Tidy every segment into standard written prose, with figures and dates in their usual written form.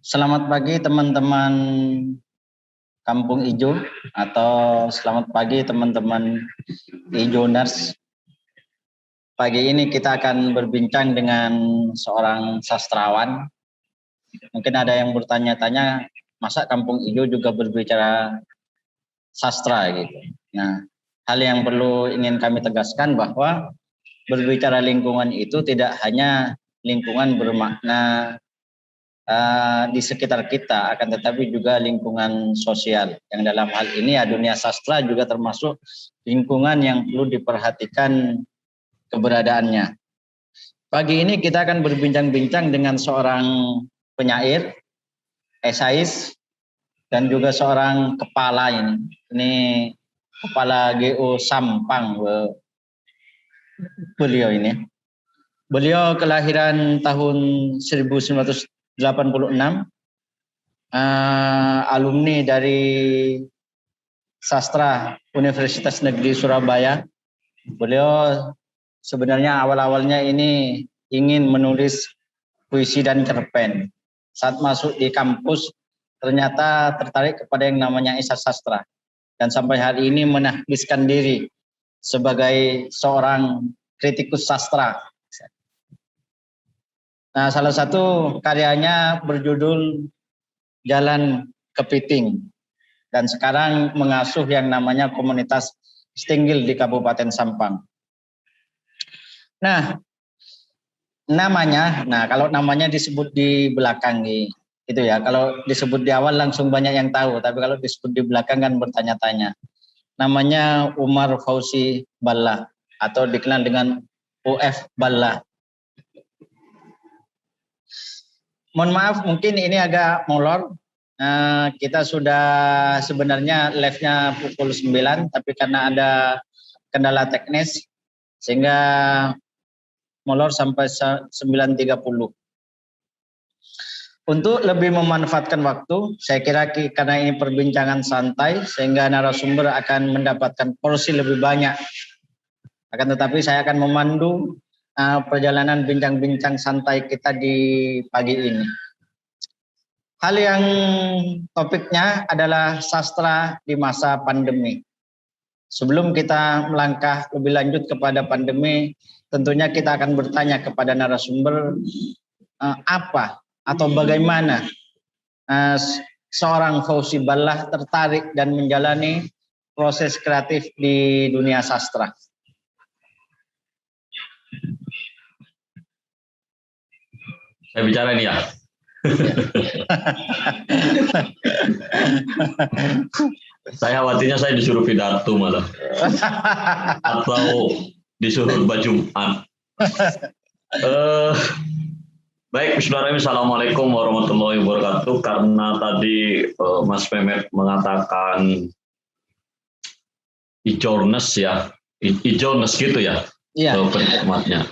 Selamat pagi teman-teman Kampung Ijo atau selamat pagi teman-teman Ijoners. Pagi ini kita akan berbincang dengan seorang sastrawan. Mungkin ada yang bertanya-tanya, masa Kampung Ijo juga berbicara sastra gitu. Nah, hal yang perlu ingin kami tegaskan bahwa berbicara lingkungan itu tidak hanya lingkungan bermakna di sekitar kita, akan tetapi juga lingkungan sosial yang dalam hal ini ya dunia sastra juga termasuk lingkungan yang perlu diperhatikan keberadaannya. Pagi ini kita akan berbincang-bincang dengan seorang penyair, esais, dan juga seorang kepala ini kepala GO Sampang beliau ini. Beliau kelahiran tahun 1986, alumni dari Sastra Universitas Negeri Surabaya. Beliau sebenarnya awal-awalnya ini ingin menulis puisi dan cerpen. Saat masuk di kampus ternyata tertarik kepada yang namanya esai sastra. Dan sampai hari ini menuliskan diri sebagai seorang kritikus sastra. Nah, salah satu karyanya berjudul Jalan Kepiting dan sekarang mengasuh yang namanya komunitas Stinggil di Kabupaten Sampang. Nah, kalau namanya disebut di belakang itu ya, kalau disebut di awal langsung banyak yang tahu, tapi kalau disebut di belakang kan bertanya-tanya. Namanya Umar Fauzi Ballah atau dikenal dengan UF Ballah. Mohon maaf mungkin ini agak molor. Kita sudah sebenarnya live-nya pukul 9, tapi karena ada kendala teknis sehingga molor sampai 9.30. Untuk lebih memanfaatkan waktu, saya kira karena ini perbincangan santai sehingga narasumber akan mendapatkan porsi lebih banyak. Akan tetapi saya akan memandu perjalanan bincang-bincang santai kita di pagi ini. Hal yang topiknya adalah sastra di masa pandemi. Sebelum kita melangkah lebih lanjut kepada pandemi, tentunya kita akan bertanya kepada narasumber apa atau bagaimana seorang Fauzi Ballah tertarik dan menjalani proses kreatif di dunia sastra. Saya bicara ini ya. Saya khawatirnya saya disuruh pidato malah. Atau disuruh Jumat. Baik, Bismillahirrahmanirrahim. Assalamualaikum warahmatullahi wabarakatuh. Karena tadi Mas Mehmet mengatakan Ijournes ya, Ijournes gitu ya, penikmatnya.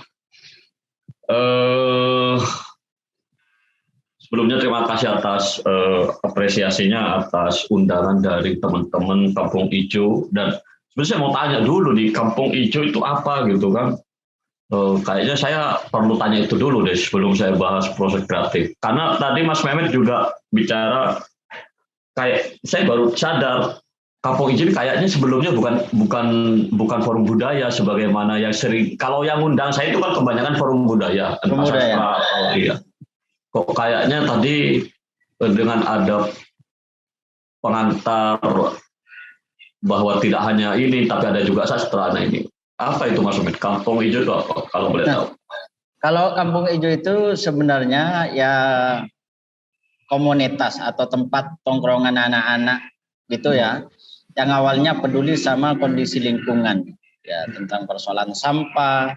Sebelumnya terima kasih atas apresiasinya atas undangan dari teman-teman Kampung Ijo, dan sebenarnya saya mau tanya dulu nih, Kampung Ijo itu apa gitu kan? Kayaknya saya perlu tanya itu dulu deh sebelum saya bahas proses kreatif. Karena tadi Mas Mehmet juga bicara, kayak saya baru sadar Kampung Ijo kayaknya sebelumnya bukan forum budaya sebagaimana yang sering. Kalau yang undang saya itu kan kebanyakan forum budaya. Iya. Kok kayaknya tadi dengan ada pengantar bahwa tidak hanya ini tapi ada juga sastra. Nah ini apa itu Mas Mehmet? Kampung Ijo itu apa kalau boleh tahu? Kalau Kampung Ijo itu sebenarnya ya komunitas atau tempat tongkrongan anak-anak gitu ya, yang awalnya peduli sama kondisi lingkungan ya, tentang persoalan sampah,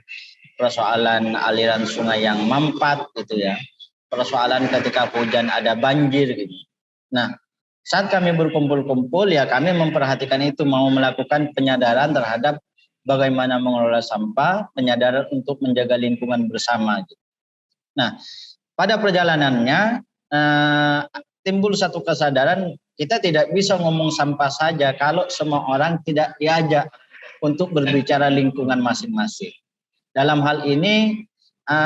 persoalan aliran sungai yang mampat gitu ya, persoalan ketika hujan ada banjir gitu. Nah, saat kami berkumpul-kumpul ya kami memperhatikan itu, mau melakukan penyadaran terhadap bagaimana mengelola sampah, penyadaran untuk menjaga lingkungan bersama gitu. Nah, pada perjalanannya timbul satu kesadaran, kita tidak bisa ngomong sampah saja kalau semua orang tidak diajak untuk berbicara lingkungan masing-masing. Dalam hal ini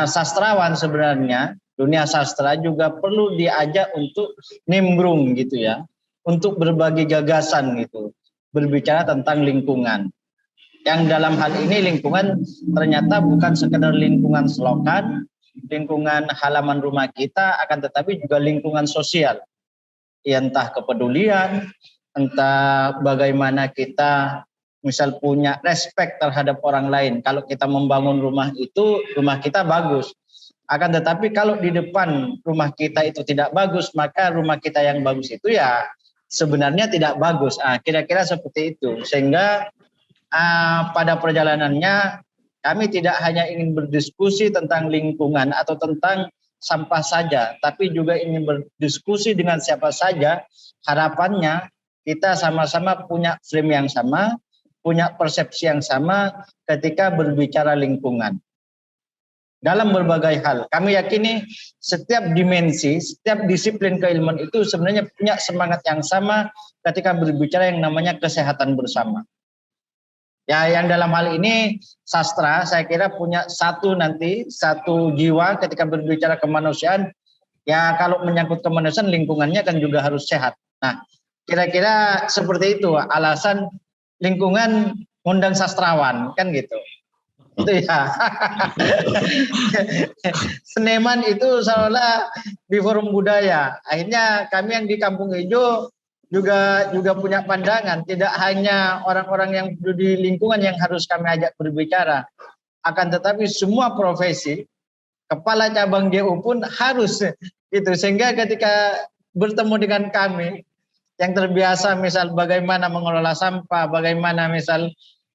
sastrawan sebenarnya dunia sastra juga perlu diajak untuk nimbrung gitu ya, untuk berbagi gagasan gitu, berbicara tentang lingkungan. Yang dalam hal ini lingkungan ternyata bukan sekedar lingkungan selokan, lingkungan halaman rumah kita, akan tetapi juga lingkungan sosial. Ya, entah kepedulian, entah bagaimana kita misal punya respect terhadap orang lain. Kalau kita membangun rumah itu, rumah kita bagus. Akan tetapi kalau di depan rumah kita itu tidak bagus, maka rumah kita yang bagus itu ya sebenarnya tidak bagus. Kira-kira seperti itu. Sehingga pada perjalanannya kami tidak hanya ingin berdiskusi tentang lingkungan atau tentang sampah saja, tapi juga ingin berdiskusi dengan siapa saja. Harapannya kita sama-sama punya frame yang sama, punya persepsi yang sama ketika berbicara lingkungan. Dalam berbagai hal, kami yakini setiap dimensi, setiap disiplin keilmuan itu sebenarnya punya semangat yang sama ketika berbicara yang namanya kesehatan bersama. Ya, yang dalam hal ini sastra saya kira punya satu jiwa ketika berbicara kemanusiaan. Ya, kalau menyangkut kemanusiaan lingkungannya kan juga harus sehat. Nah, kira-kira seperti itu alasan lingkungan ngundang sastrawan kan gitu. Itu ya. Seniman itu seolah di forum budaya. Akhirnya kami yang di Kampung Ijo juga punya pandangan, tidak hanya orang-orang yang di lingkungan yang harus kami ajak berbicara, akan tetapi semua profesi, kepala cabang DU pun harus itu. Sehingga ketika bertemu dengan kami yang terbiasa misal bagaimana mengelola sampah, bagaimana misal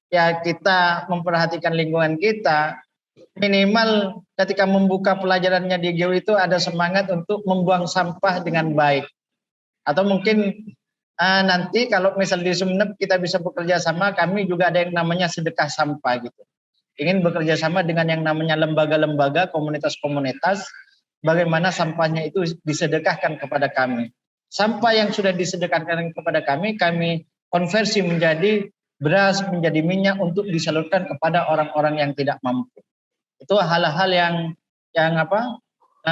ya kita memperhatikan lingkungan kita, minimal ketika membuka pelajarannya di GEU itu ada semangat untuk membuang sampah dengan baik. Atau mungkin nanti kalau misal di Sumeneb kita bisa bekerja sama, kami juga ada yang namanya sedekah sampah gitu. Ingin bekerja sama dengan yang namanya lembaga-lembaga, komunitas-komunitas, bagaimana sampahnya itu disedekahkan kepada kami. Sampah yang sudah disedekahkan kepada kami konversi menjadi beras, menjadi minyak untuk disalurkan kepada orang-orang yang tidak mampu. Itu hal-hal yang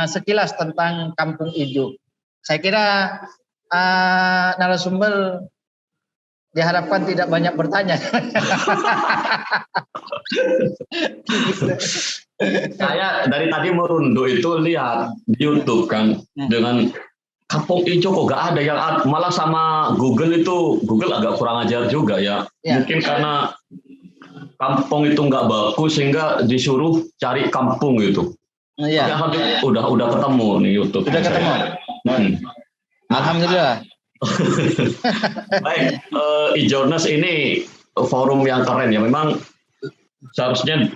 sekilas tentang Kampung Ijo. Saya kira narasumber diharapkan tidak banyak bertanya. Saya dari tadi merunduk itu lihat di YouTube kan dengan Kampung Ijo kok gak ada yang malah sama Google agak kurang ajar juga ya. Mungkin karena kampung itu nggak bagus sehingga disuruh cari kampung gitu. Iya. Udah ketemu nih YouTube. Udah ketemu. Alhamdulillah. Baik, Ijonas ini forum yang keren ya. Memang seharusnya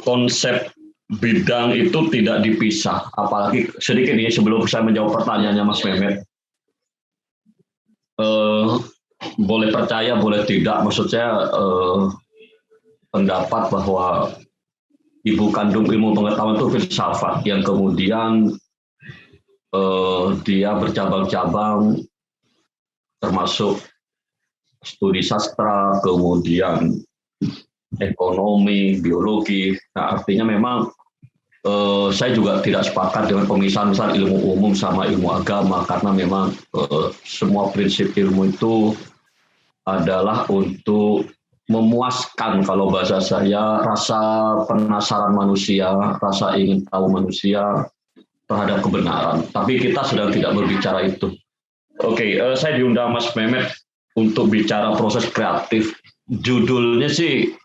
konsep bidang itu tidak dipisah. Apalagi sedikit nih sebelum saya menjawab pertanyaannya Mas Mehmet. Boleh percaya, boleh tidak. Maksud saya pendapat bahwa ibu kandung ilmu pengetahuan itu filsafat yang kemudian dia bercabang-cabang termasuk studi sastra, kemudian ekonomi, biologi. Nah, artinya memang saya juga tidak sepakat dengan pemisahan misal ilmu umum sama ilmu agama karena memang semua prinsip ilmu itu adalah untuk memuaskan, kalau bahasa saya, rasa penasaran manusia, rasa ingin tahu manusia terhadap kebenaran. Tapi kita sedang tidak berbicara itu. Oke, saya diundang Mas Mehmet untuk bicara proses kreatif. Judulnya sih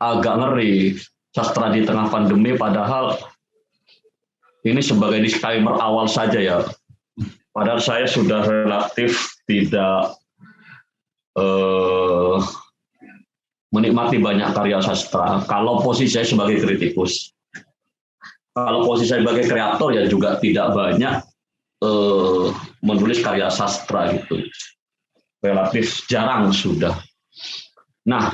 agak ngeri, sastra di tengah pandemi, padahal ini sebagai disclaimer awal saja ya. Padahal saya sudah relatif tidak menikmati banyak karya sastra. Kalau posisi saya sebagai kritikus, kalau posisi saya sebagai kreator ya juga tidak banyak menulis karya sastra gitu. Relatif jarang sudah. Nah,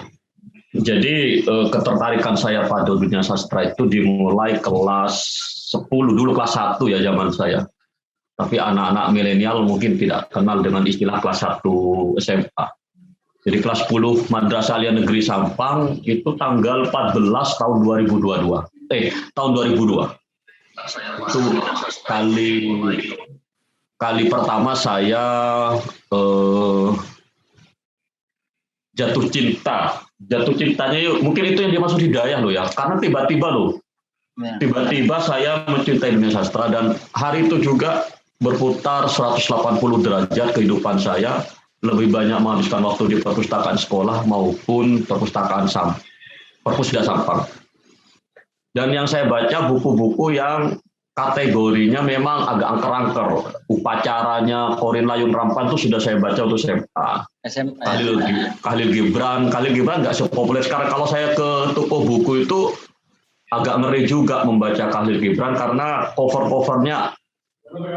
jadi ketertarikan saya pada dunia sastra itu dimulai kelas 10, dulu kelas 1 ya zaman saya. Tapi anak-anak milenial mungkin tidak kenal dengan istilah kelas 1 SMA. Jadi kelas 10 Madrasah Alia Negeri Sampang itu tanggal 14 tahun 2022. Tahun 2002. Itu kali pertama saya jatuh cinta. Jatuh cintanya mungkin itu yang dimaksud hidayah loh ya. Karena tiba-tiba loh. Tiba-tiba saya mencintai dunia sastra dan hari itu juga berputar 180 derajat kehidupan saya. Lebih banyak menghabiskan waktu di perpustakaan sekolah maupun perpustakaan Perpusda Sampang. Dan yang saya baca buku-buku yang kategorinya memang agak angker-angker. Upacaranya Korin Layun Rampan itu sudah saya baca untuk SMA. Khalil Gibran nggak sepopuler sekarang. Kalau saya ke toko buku itu agak ngeri juga membaca Khalil Gibran karena cover-covernya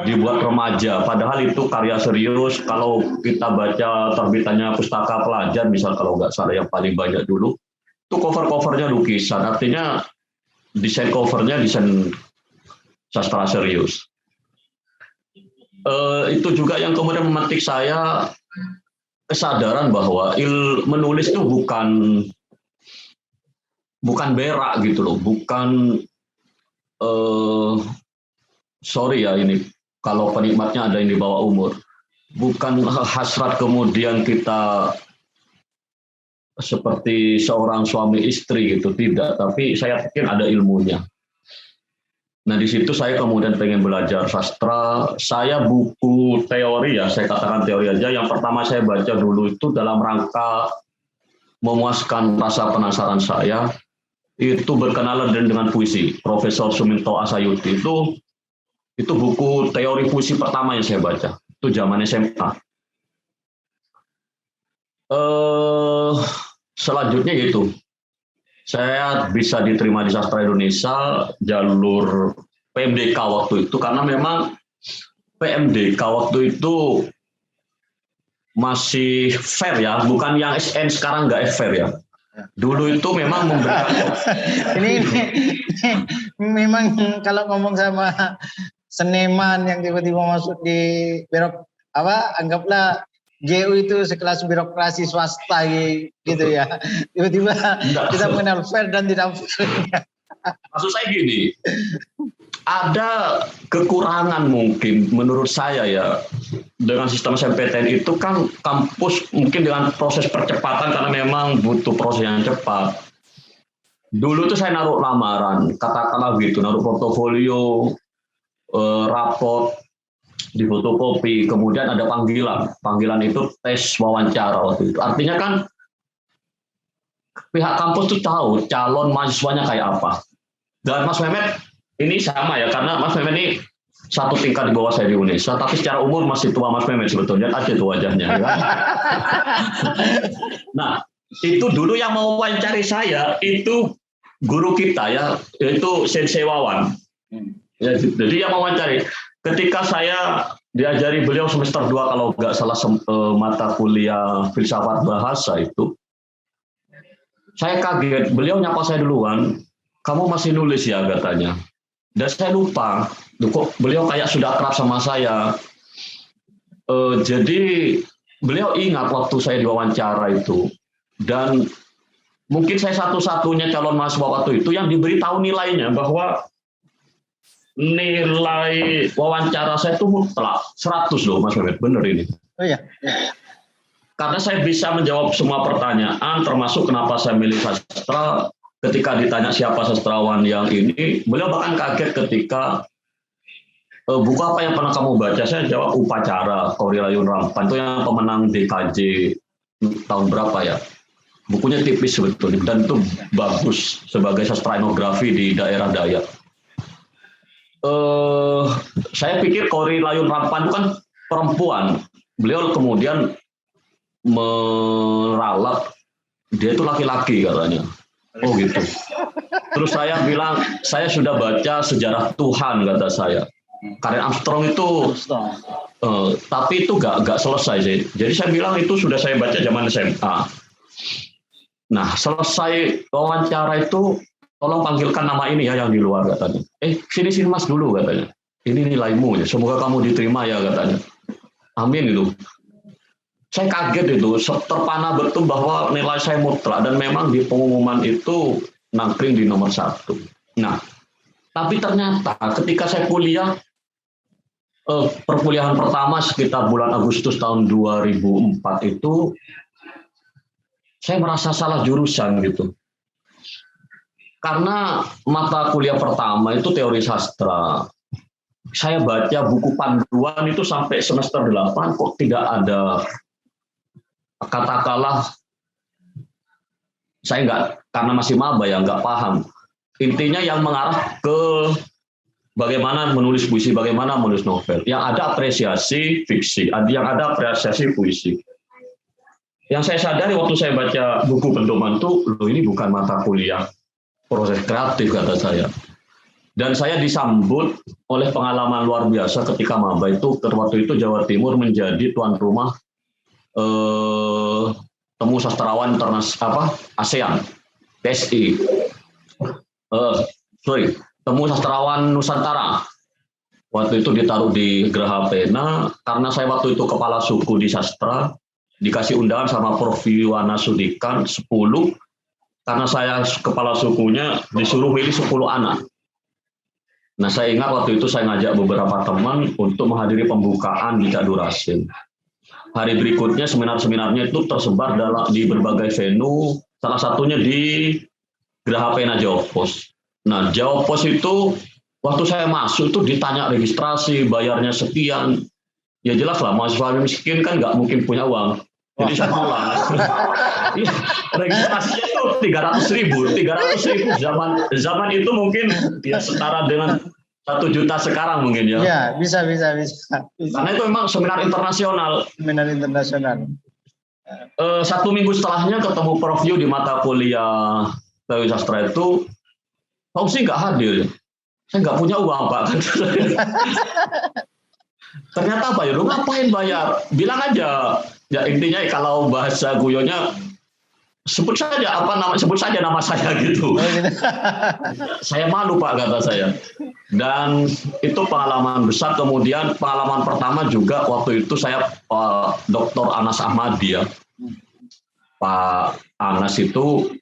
dibuat remaja, padahal itu karya serius. Kalau kita baca terbitannya Pustaka Pelajar, misal kalau nggak salah yang paling banyak dulu, itu cover-covernya lukisan, artinya desain covernya desain sastra serius. Itu juga yang kemudian memetik saya kesadaran bahwa menulis itu bukan berak gitu loh, bukan sorry ya ini kalau penikmatnya ada yang di bawah umur, bukan hasrat kemudian kita seperti seorang suami istri gitu, tidak, tapi saya pikir ada ilmunya. Nah di situ saya kemudian pengen belajar sastra. Saya buku teori ya, saya katakan teori aja, yang pertama saya baca dulu itu dalam rangka memuaskan rasa penasaran saya, itu berkenalan dengan puisi. Profesor Suminto Asayuti itu buku teori puisi pertama yang saya baca, itu zaman SMA. Selanjutnya itu, saya bisa diterima di Sastra Indonesia jalur PMDK waktu itu, karena memang PMDK waktu itu masih fair ya, bukan yang SN sekarang nggak fair ya. Dulu itu memang memberikan ini memang kalau ngomong sama seniman yang tiba-tiba masuk di anggaplah GU itu sekelas birokrasi swasta gitu ya. Tiba-tiba kita mengenal fair dan tidak fair. Maksud saya gini, ada kekurangan mungkin menurut saya ya dengan sistem SNMPTN itu kan kampus mungkin dengan proses percepatan karena memang butuh proses yang cepat. Dulu tuh saya naruh lamaran, katakanlah gitu, naruh portofolio, raport di fotokopi, kemudian ada panggilan itu tes wawancara waktu itu. Artinya kan pihak kampus tuh tahu calon mahasiswanya kayak apa. Dan Mas Mehmet ini sama ya, karena Mas Mehmet ini satu tingkat di bawah saya di UNESA, tapi secara umur masih tua Mas Mehmet sebetulnya, aja tuh wajahnya. Ya kan? Nah, itu dulu yang mau wawancari saya itu guru kita ya, yaitu Sensei Wawan. Ya, jadi yang mewawancari, ketika saya diajari beliau semester 2 kalau nggak salah mata kuliah filsafat bahasa itu, saya kaget, beliau nyapa saya duluan, kamu masih nulis ya katanya. Dan saya lupa, kok beliau kayak sudah akrab sama saya. Jadi beliau ingat waktu saya diwawancara itu, dan mungkin saya satu-satunya calon mahasiswa waktu itu yang diberitahu nilainya, bahwa nilai wawancara saya itu mutlak 100 loh Mas Mehmet, bener ini. Oh iya. Karena saya bisa menjawab semua pertanyaan, termasuk kenapa saya milih sastra. Ketika ditanya siapa sastrawan yang ini, beliau bahkan kaget ketika buku apa yang pernah kamu baca, saya jawab Upacara Korin Layun Rampan, itu yang pemenang DKJ tahun berapa ya. Bukunya tipis sebetulnya dan itu bagus sebagai sastra etnografi di daerah Dayak. Saya pikir Korin Layun Rampan itu kan perempuan. Beliau kemudian meralat dia itu laki-laki katanya. Oh gitu. Terus saya bilang, saya sudah baca Sejarah Tuhan kata saya. Karya Armstrong itu, tapi itu gak selesai sih. Jadi saya bilang itu sudah saya baca zaman SMA. Nah selesai wawancara itu, tolong panggilkan nama ini ya yang di luar katanya. Sini mas dulu katanya. Ini nilaimu ya, semoga kamu diterima ya katanya. Amin itu. Saya kaget itu, terpana betul bahwa nilai saya mutlak dan memang di pengumuman itu nangkring di nomor 1. Nah, Tapi ternyata ketika saya kuliah, perkuliahan pertama sekitar bulan Agustus tahun 2004 itu, saya merasa salah jurusan gitu. Karena mata kuliah pertama itu teori sastra. Saya baca buku panduan itu sampai semester 8 kok tidak ada, katakanlah, saya nggak, karena masih maba ya nggak paham. Intinya yang mengarah ke bagaimana menulis puisi, bagaimana menulis novel. Yang ada apresiasi fiksi, yang ada apresiasi puisi. Yang saya sadari waktu saya baca buku pedoman itu, loh ini bukan mata kuliah proses kreatif kata saya. Dan saya disambut oleh pengalaman luar biasa ketika maba itu, waktu itu Jawa Timur menjadi tuan rumah temu sastrawan internasional ASEAN, PSI. Temu sastrawan Nusantara. Waktu itu ditaruh di Geraha Pena, karena saya waktu itu kepala suku di sastra, dikasih undangan sama Prof. Yuwana Sudikan 10, karena saya kepala sukunya disuruh pilih 10 anak. Nah saya ingat waktu itu saya ngajak beberapa teman untuk menghadiri pembukaan di Cak Durasim. Hari berikutnya seminar-seminarnya itu tersebar di berbagai venue, salah satunya di Geraha Pena Jawa Pos. Nah, Jawa Pos itu waktu saya masuk itu ditanya registrasi, bayarnya sekian. Ya jelas lah, mahasiswa miskin kan nggak mungkin punya uang. Jadi saya pulang. Registrasinya itu 300.000 zaman itu mungkin ya setara dengan 1 juta sekarang mungkin ya. Ya, bisa. Karena itu memang seminar internasional. Seminar internasional. 1 minggu setelahnya ketemu Prof. Yu di mata kuliah teori sastra itu, Fauzi nggak hadir. Saya nggak punya uang, Pak. Ternyata apa ya? Lu ngapain bayar? Bilang aja. Ya intinya kalau bahasa guyonnya, sebut saja nama saya gitu. Saya malu, Pak, kata saya. Dan itu pengalaman besar. Kemudian pengalaman pertama juga waktu itu saya Dr. Anas Ahmadi ya. Pak Anas itu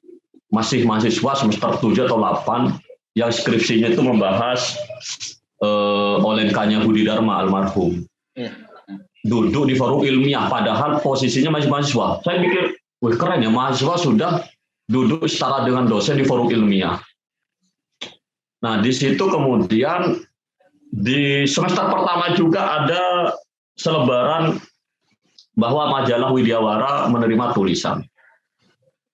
masih mahasiswa semester 7 atau 8 yang skripsinya itu membahas Olenkanya Budi Dharma almarhum. Duduk di forum ilmiah padahal posisinya masih mahasiswa. Saya pikir, wih keren ya, mahasiswa sudah duduk setara dengan dosen di forum ilmiah. Nah di situ kemudian di semester pertama juga ada selebaran bahwa majalah Widyawara menerima tulisan.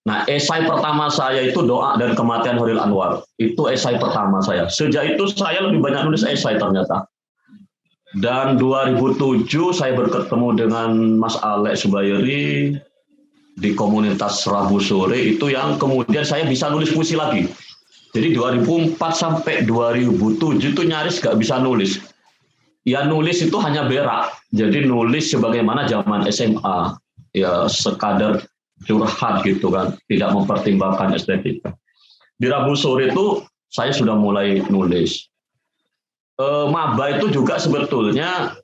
Nah, esai pertama saya itu Doa dan Kematian Horil Anwar. Itu esai pertama saya. Sejak itu saya lebih banyak nulis esai ternyata. Dan 2007 saya bertemu dengan Mas Alex Subayeri di komunitas Rabu Sore, itu yang kemudian saya bisa nulis puisi lagi. Jadi 2004 sampai 2007 itu nyaris gak bisa nulis. Ya nulis itu hanya berak. Jadi nulis sebagaimana zaman SMA. Ya sekadar curhat gitu kan, tidak mempertimbangkan estetika. Di Rabu Sore itu saya sudah mulai nulis. Maba itu juga sebetulnya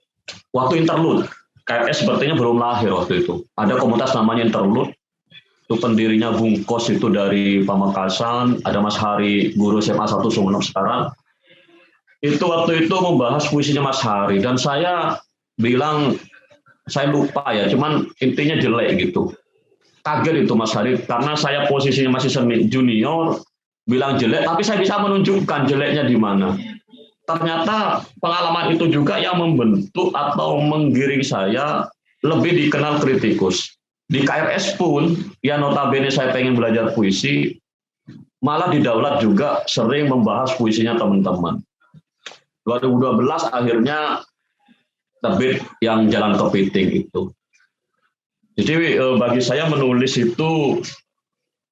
waktu interlude, KRS sepertinya belum lahir waktu itu. Ada komunitas namanya interlude, itu pendirinya Bung Kos itu dari Pamekasan, ada Mas Hari, guru SMA 1 Sumeneb sekarang. Itu waktu itu membahas puisinya Mas Hari, dan saya bilang, saya lupa ya, cuman intinya jelek gitu. Kaget itu Mas Hari, karena saya posisinya masih junior, bilang jelek, tapi saya bisa menunjukkan jeleknya di mana. Ternyata pengalaman itu juga yang membentuk atau menggiring saya lebih dikenal kritikus. Di KRS pun, ya notabene saya pengen belajar puisi, malah di Daulat juga sering membahas puisinya teman-teman. 2012 akhirnya terbit yang Jalan Kepiting itu. Jadi bagi saya menulis itu,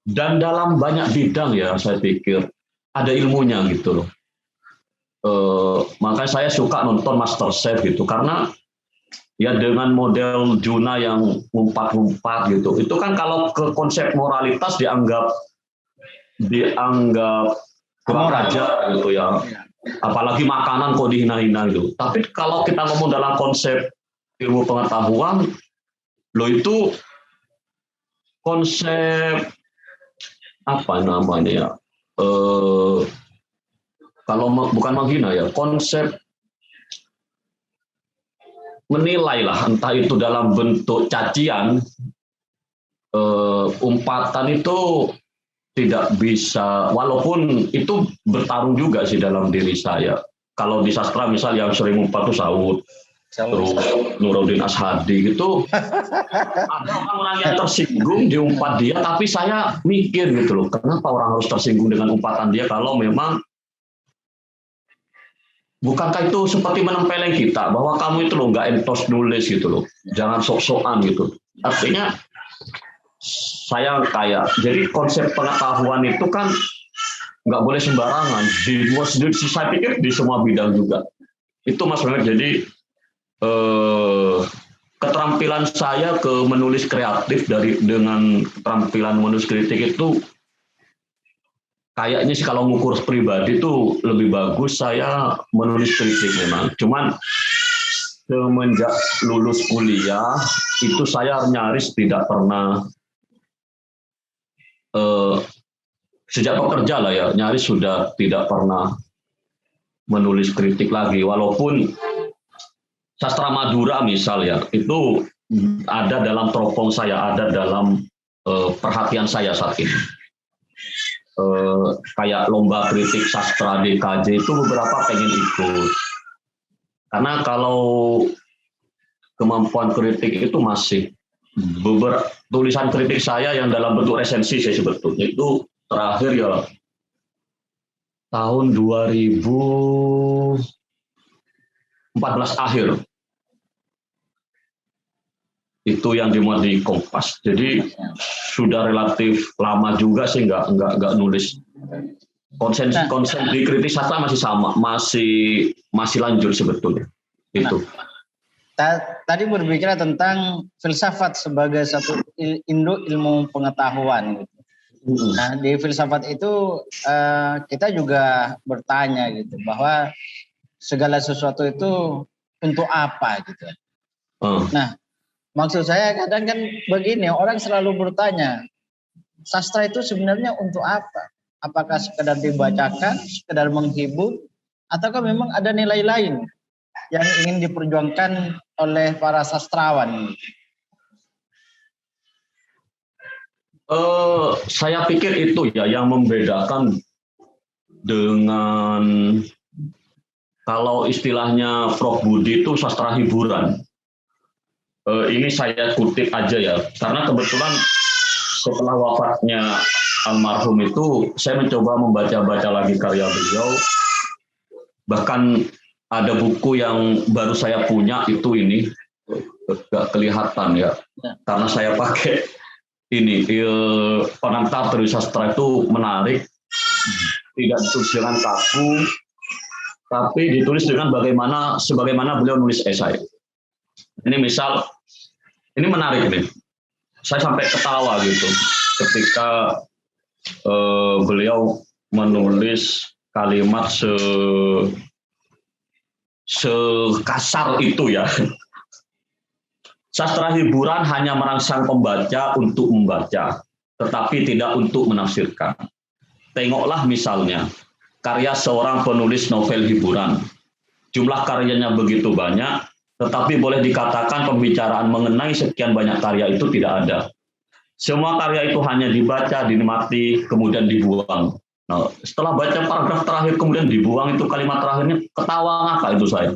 dan dalam banyak bidang ya saya pikir ada ilmunya gitu loh. Makanya saya suka nonton MasterChef gitu, karena ya dengan model Juna yang umpat-umpat gitu, itu kan kalau ke konsep moralitas dianggap kurang ajar gitu ya. Apalagi makanan kok dihina-hina gitu. Tapi kalau kita ngomong dalam konsep ilmu pengetahuan, loh itu konsep apa namanya ya, kalau bukan menghina ya, konsep menilai lah, entah itu dalam bentuk cacian, umpatan itu tidak bisa, walaupun itu bertarung juga sih dalam diri saya. Kalau di sastra misal yang sering umpat itu Saud, terus Nuruddin Ashadi gitu, ada orang-orang yang tersinggung di umpat dia, tapi saya mikir gitu loh, kenapa orang harus tersinggung dengan umpatan dia kalau memang bukankah itu seperti menempeleng kita bahwa kamu itu loh nggak entos nulis gitu loh, jangan sok-sokan gitu. Artinya saya kayak, jadi konsep pengetahuan itu kan nggak boleh sembarangan. Saya pikir di semua bidang juga. Itu Mas Mehmet. Jadi keterampilan saya ke menulis kreatif dengan keterampilan menulis kritik itu kayaknya sih kalau mengukur pribadi itu lebih bagus saya menulis kritik memang. Cuman semenjak lulus kuliah itu saya nyaris tidak pernah, sejak bekerja lah ya, nyaris sudah tidak pernah menulis kritik lagi. Walaupun sastra Madura misal ya, itu ada dalam teropong saya, ada dalam perhatian saya saat ini. Kayak lomba kritik sastra DKJ itu beberapa pengen ikut. Karena kalau kemampuan kritik itu masih, beberapa tulisan kritik saya yang dalam bentuk resensi saya sebetulnya itu terakhir ya tahun 2014 akhir. Itu yang dimuat di Kompas. Jadi sudah relatif lama juga sih nggak nulis. Konsen di kritik sastra masih sama, masih lanjut sebetulnya. Itu. Tadi berbicara tentang filsafat sebagai satu induk ilmu pengetahuan. Gitu. Nah di filsafat itu kita juga bertanya gitu bahwa segala sesuatu itu untuk apa gitu. Nah maksud saya kadang kan begini, orang selalu bertanya, sastra itu sebenarnya untuk apa? Apakah sekedar dibacakan, sekedar menghibur, ataukah memang ada nilai lain yang ingin diperjuangkan oleh para sastrawan? Saya pikir itu ya yang membedakan dengan kalau istilahnya Prof. Budi itu sastra hiburan. Ini saya kutip aja ya, karena kebetulan setelah wafatnya almarhum itu saya mencoba membaca-baca lagi karya beliau. Bahkan ada buku yang baru saya punya itu ini nggak kelihatan ya, karena saya pakai ini pengantar dari sastra itu menarik, tidak ditulis dengan kaku, tapi ditulis dengan sebagaimana beliau nulis esai. Ini misal, ini menarik nih. Saya sampai ketawa gitu ketika beliau menulis kalimat sekasar itu ya. Sastra hiburan hanya merangsang pembaca untuk membaca, tetapi tidak untuk menafsirkan. Tengoklah misalnya karya seorang penulis novel hiburan. Jumlah karyanya begitu banyak, tetapi boleh dikatakan pembicaraan mengenai sekian banyak karya itu tidak ada. Semua karya itu hanya dibaca, dinikmati, kemudian dibuang. Nah, setelah baca paragraf terakhir kemudian dibuang itu kalimat terakhirnya, ketawa ngakak itu saya.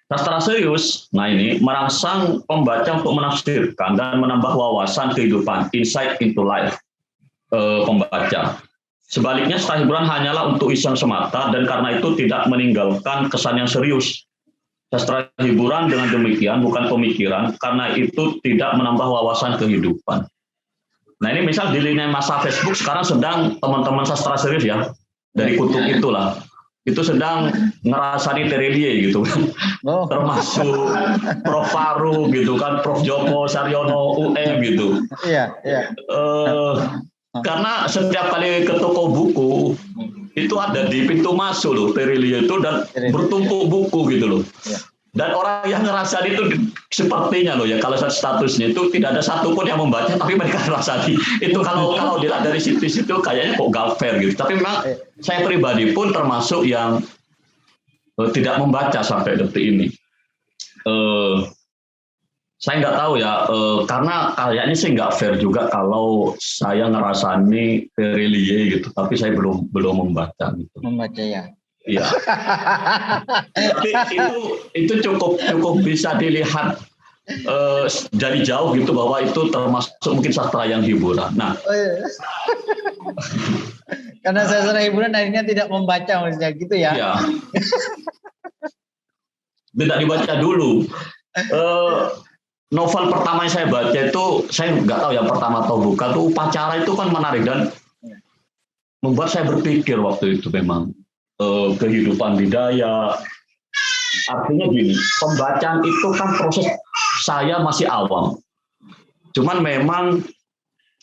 Sastra serius, nah ini merangsang pembaca untuk menafsirkan dan menambah wawasan kehidupan, insight into life pembaca. Sebaliknya sastra hiburan hanyalah untuk iseng semata dan karena itu tidak meninggalkan kesan yang serius. Sastra hiburan dengan demikian bukan pemikiran karena itu tidak menambah wawasan kehidupan. Nah ini misal di lini masa Facebook sekarang sedang teman-teman sastra serius ya, dari kutub itulah. Itu sedang ngerasani Terelie gitu kan, termasuk Prof. Faru gitu kan, Prof. Joko Saryono UM gitu. Iya. Karena setiap kali ke toko buku itu ada di pintu masuk loh Terelie itu dan bertumpuk buku gitu loh. Dan orang yang ngerasain itu sepertinya loh ya, kalau statusnya itu tidak ada satupun yang membaca, tapi mereka ngerasain itu. Kalau dilihat dari situ kayaknya kok gak fair gitu. Tapi memang saya pribadi pun termasuk yang tidak membaca sampai detik ini. Saya nggak tahu ya, karena kayaknya sih nggak fair juga kalau saya ngerasani relie gitu, tapi saya belum membaca gitu. Membaca ya. Iya. Tapi itu cukup bisa dilihat dari jauh gitu, bahwa itu termasuk mungkin sastra yang hiburan. Nah, karena sastra hiburan akhirnya tidak membaca maksudnya gitu ya. Iya. Tidak dibaca dulu. Novel pertama yang saya baca itu, saya nggak tahu yang pertama atau bukan, tuh Upacara itu kan menarik dan membuat saya berpikir waktu itu memang kehidupan di Dayak. Artinya gini, pembacaan itu kan proses saya masih awam. Cuman memang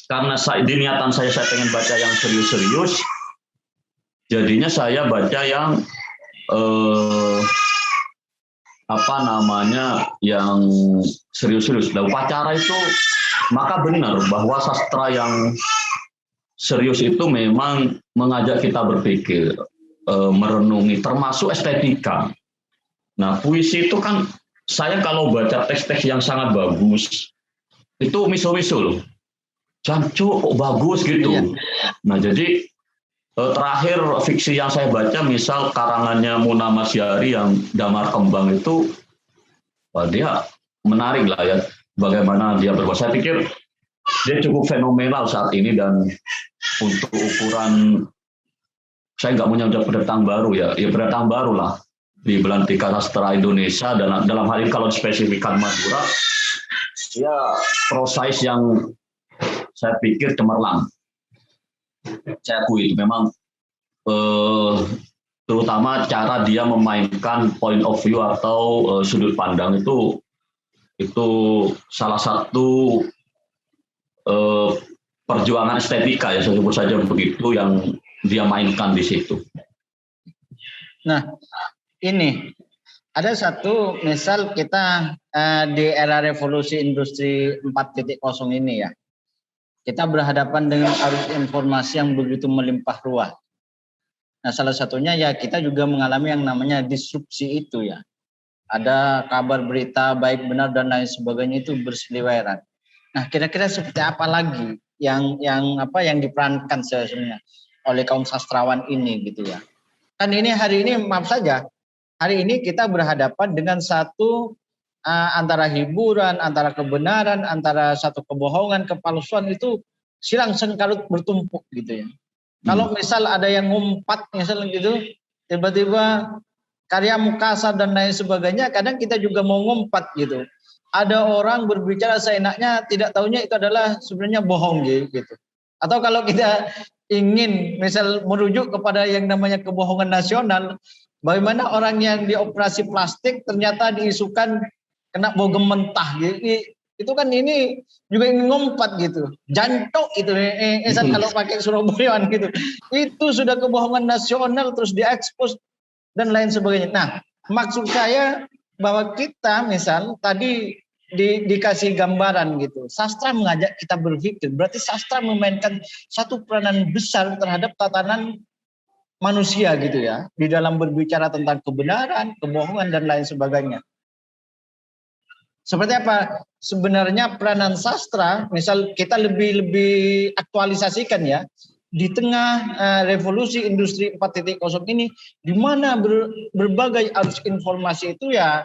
karena niatan saya pengen baca yang serius-serius, jadinya saya baca yang yang serius-serius. Dan Upacara itu, maka benar bahwa sastra yang serius itu memang mengajak kita berpikir, merenungi, termasuk estetika. Nah, puisi itu kan, saya kalau baca teks-teks yang sangat bagus, itu miso-miso loh. Jancuk, kok bagus gitu. Iya. Nah, jadi terakhir fiksi yang saya baca, misal karangannya Muna Masyari yang Damar Kembang itu, dia menarik lah ya, bagaimana dia berbuat. Saya pikir dia cukup fenomenal saat ini, dan untuk ukuran, saya nggak punya pendatang baru ya pendatang baru lah di belantika sastra Indonesia, dan dalam hal ini kalau spesifikkan Madura, ya prosais yang saya pikir cemerlang. Saya akui itu memang terutama cara dia memainkan point of view atau sudut pandang itu salah satu perjuangan estetika ya, saya sebut saja begitu, yang dia mainkan di situ. Nah, ini ada satu, misal kita di era revolusi industri 4.0 ini ya, kita berhadapan dengan arus informasi yang begitu melimpah ruah. Nah, salah satunya ya kita juga mengalami yang namanya disrupsi itu ya. Ada kabar berita baik benar dan lain sebagainya itu berseliweran. Nah, kira-kira seperti apa lagi yang diperankan sebenarnya oleh kaum sastrawan ini gitu ya. Kan ini hari ini, maaf saja, hari ini kita berhadapan dengan satu antara hiburan, antara kebenaran, antara satu kebohongan, kepalsuan itu silang sengkarut bertumpuk gitu ya. Kalau misal ada yang ngumpat misalnya gitu, tiba-tiba karya Mukasar dan lain sebagainya, kadang kita juga mau ngumpat gitu. Ada orang berbicara seenaknya, tidak tahunya itu adalah sebenarnya bohong gitu. Atau kalau kita ingin misal merujuk kepada yang namanya kebohongan nasional, bagaimana orang yang dioperasi plastik ternyata diisukan kena bogem mentah gitu. Itu kan ini juga ingin ngumpat gitu. Jantok itu kalau pakai Surabayaan gitu. Itu sudah kebohongan nasional terus diekspos dan lain sebagainya. Nah, maksud saya bahwa kita misal tadi dikasih gambaran gitu. Sastra mengajak kita berpikir. Berarti sastra memainkan satu peranan besar terhadap tatanan manusia gitu ya. Di dalam berbicara tentang kebenaran, kebohongan dan lain sebagainya. Seperti apa sebenarnya peranan sastra, misal kita lebih aktualisasikan ya, di tengah revolusi industri 4.0 ini, di mana berbagai arus informasi itu ya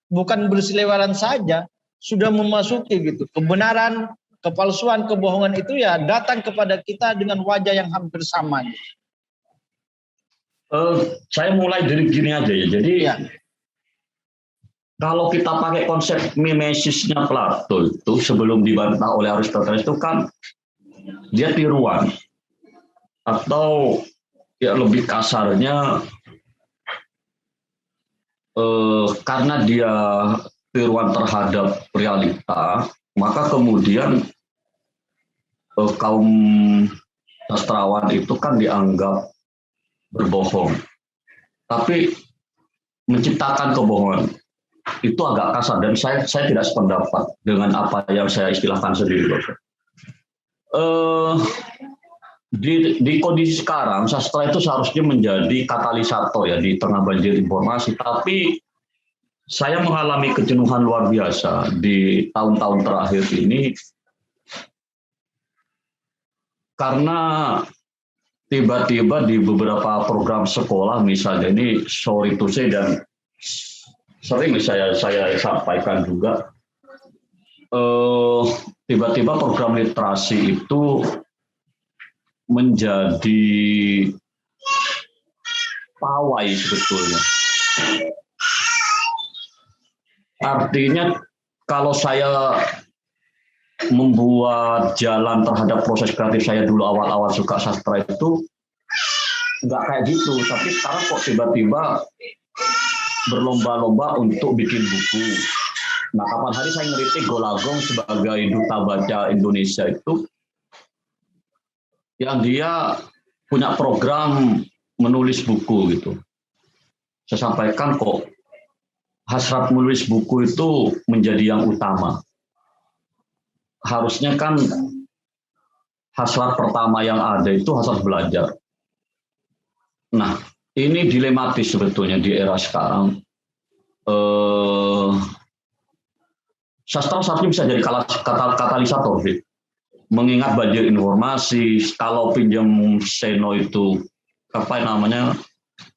bukan berseliweran saja, sudah memasuki gitu. Kebenaran, kepalsuan, kebohongan itu ya datang kepada kita dengan wajah yang hampir sama. Saya mulai dari gini aja ya, jadi ya. Kalau kita pakai konsep mimesisnya Plato itu sebelum dibantah oleh Aristoteles itu kan dia tiruan, atau ya lebih kasarnya karena dia tiruan terhadap realita, maka kemudian kaum sastrawan itu kan dianggap berbohong, tapi menciptakan kebohongan. itu agak kasar dan saya tidak sependapat dengan apa yang saya istilahkan sendiri, Bapak. Di kondisi sekarang sastra itu seharusnya menjadi katalisator ya di tengah banjir informasi, tapi saya mengalami kejenuhan luar biasa di tahun-tahun terakhir ini karena tiba-tiba di beberapa program sekolah misalnya, ini sorry to say dan sering saya sampaikan juga, tiba-tiba program literasi itu menjadi pawai sebetulnya. Artinya kalau saya membuat jalan terhadap proses kreatif saya dulu awal-awal suka sastra itu nggak kayak gitu, tapi sekarang kok tiba-tiba berlomba-lomba untuk bikin buku. Nah, kapan hari saya ngeritik Golagong sebagai duta baca Indonesia itu, yang dia punya program menulis buku gitu. Saya sampaikan kok hasrat menulis buku itu menjadi yang utama. Harusnya kan hasrat pertama yang ada itu hasrat belajar. Nah, ini dilematis sebetulnya di era sekarang. Sastra seharusnya bisa jadi katalisator, mengingat banjir informasi. Kalau pinjam Seno itu apa namanya,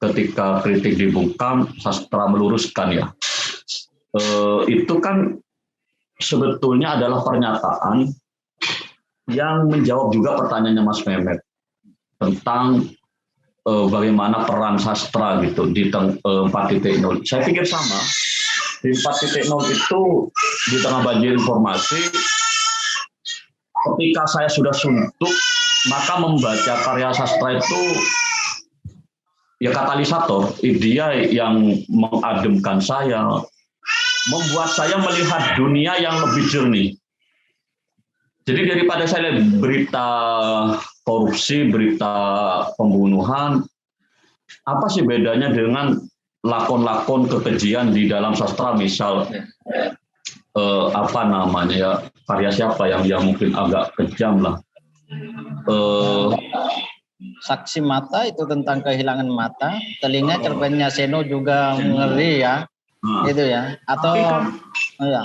ketika kritik dibungkam, sastra meluruskan ya. Itu kan sebetulnya adalah pernyataan yang menjawab juga pertanyaannya Mas Mehmet tentang bagaimana peran sastra gitu di 4.0. Saya pikir sama. Di 4.0 itu di tengah banjir informasi, ketika saya sudah suntuk, maka membaca karya sastra itu ya katalisator. Dia yang mengademkan saya, membuat saya melihat dunia yang lebih jernih. Jadi daripada saya lihat berita korupsi, berita pembunuhan, apa sih bedanya dengan lakon-lakon kekejian di dalam sastra, misal apa namanya ya, karya siapa yang mungkin agak kejam lah. Saksi Mata itu tentang kehilangan mata, telinga cerpennya Seno juga ngeri ya. Itu ya. Atau ya.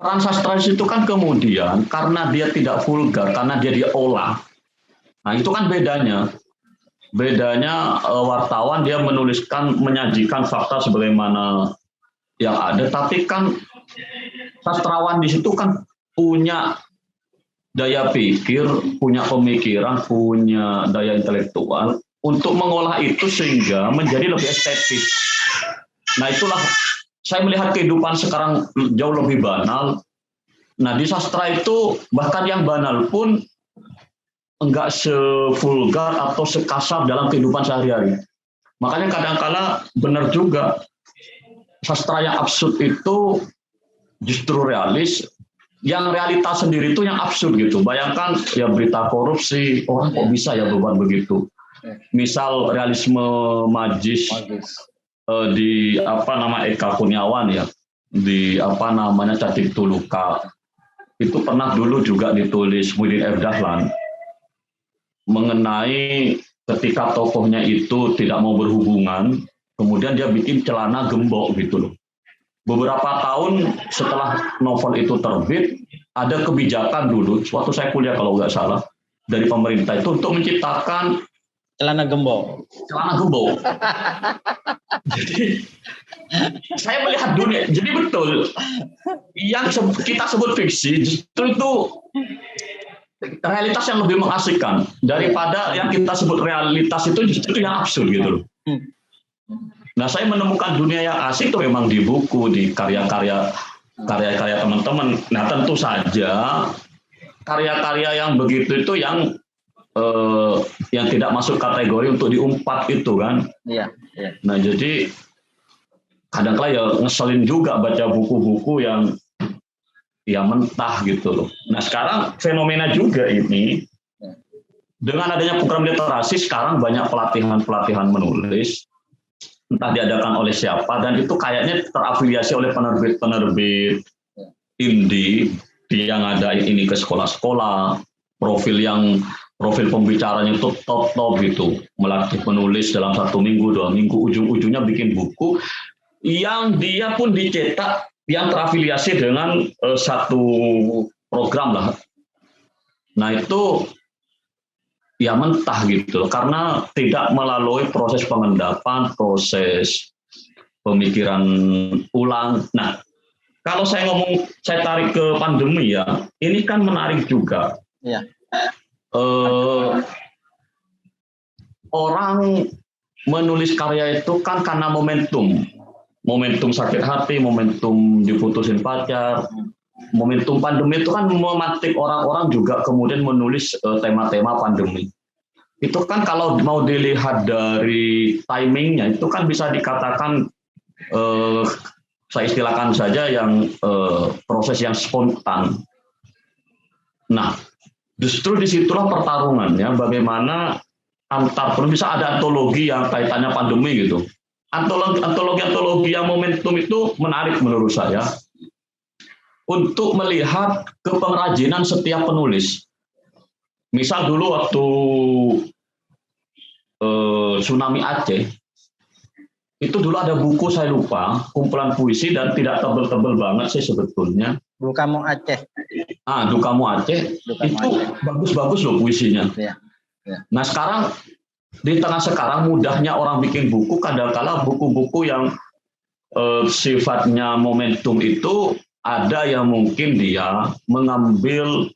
Peran sastra itu kan kemudian karena dia tidak vulgar, karena dia diolah. Nah, itu kan bedanya. Bedanya wartawan dia menuliskan, menyajikan fakta sebagaimana yang ada, tapi kan sastrawan di situ kan punya daya pikir, punya pemikiran, punya daya intelektual untuk mengolah itu sehingga menjadi lebih estetis. Nah, itulah saya melihat kehidupan sekarang jauh lebih banal. Nah, di sastra itu bahkan yang banal pun enggak sevulgar atau sekasar dalam kehidupan sehari-hari. Makanya kadang-kala benar juga, sastra yang absurd itu justru realis, yang realitas sendiri itu yang absurd gitu. Bayangkan ya berita korupsi, orang kok bisa ya beban begitu. Misal realisme magis di apa nama Eka Kurniawan ya, di apa namanya Cacing Tuluka. Itu pernah dulu juga ditulis Muhyiddin F. Dahlan mengenai ketika tokohnya itu tidak mau berhubungan, kemudian dia bikin celana gembok gitu loh. Beberapa tahun setelah novel itu terbit, ada kebijakan dulu, waktu saya kuliah kalau nggak salah, dari pemerintah itu untuk menciptakan celana gembok. Celana gembok. Jadi saya melihat dunia, jadi betul yang kita sebut fiksi justru itu realitas yang lebih mengasihkan daripada yang kita sebut realitas itu justru yang absurd gitu loh. Nah, saya menemukan dunia yang asik itu memang di buku, di karya-karya teman-teman. Nah, tentu saja karya-karya yang begitu itu yang tidak masuk kategori untuk diumpat itu kan. Iya. Nah, jadi kadang-kadang ya ngeselin juga baca buku-buku yang ya mentah gitu loh. Nah, sekarang fenomena juga ini dengan adanya program literasi, sekarang banyak pelatihan menulis. entah diadakan oleh siapa, dan itu kayaknya terafiliasi oleh penerbit-penerbit indie yang ada ini ke sekolah-sekolah, profil pembicaranya itu top gitu, melatih penulis dalam 1 minggu, 2 minggu, ujung-ujungnya bikin buku yang dia pun dicetak yang terafiliasi dengan satu program lah. Nah itu ya mentah gitu, karena tidak melalui proses pengendapan, proses pemikiran ulang. Nah, kalau saya tarik ke pandemi ya, ini kan menarik juga. Ya. Orang menulis karya itu kan karena momentum sakit hati, momentum diputusin pacar, momentum pandemi itu kan memantik orang-orang juga kemudian menulis tema-tema pandemi. Itu kan kalau mau dilihat dari timingnya, itu kan bisa dikatakan saya istilahkan saja yang proses yang spontan. Nah, justru disitulah pertarungannya, bagaimana bisa ada antologi yang kaitannya pandemi gitu. Antologi yang momentum itu menarik menurut saya untuk melihat kepengrajinan setiap penulis. Misal dulu waktu tsunami Aceh, itu dulu ada buku saya lupa, kumpulan puisi dan tidak tebel-tebel banget sih sebetulnya. Dukamu Aceh. Dukamu Aceh, itu bagus-bagus loh puisinya. Ya. Nah sekarang, di tengah sekarang mudahnya orang bikin buku, kadang-kala buku-buku yang sifatnya momentum itu ada yang mungkin dia mengambil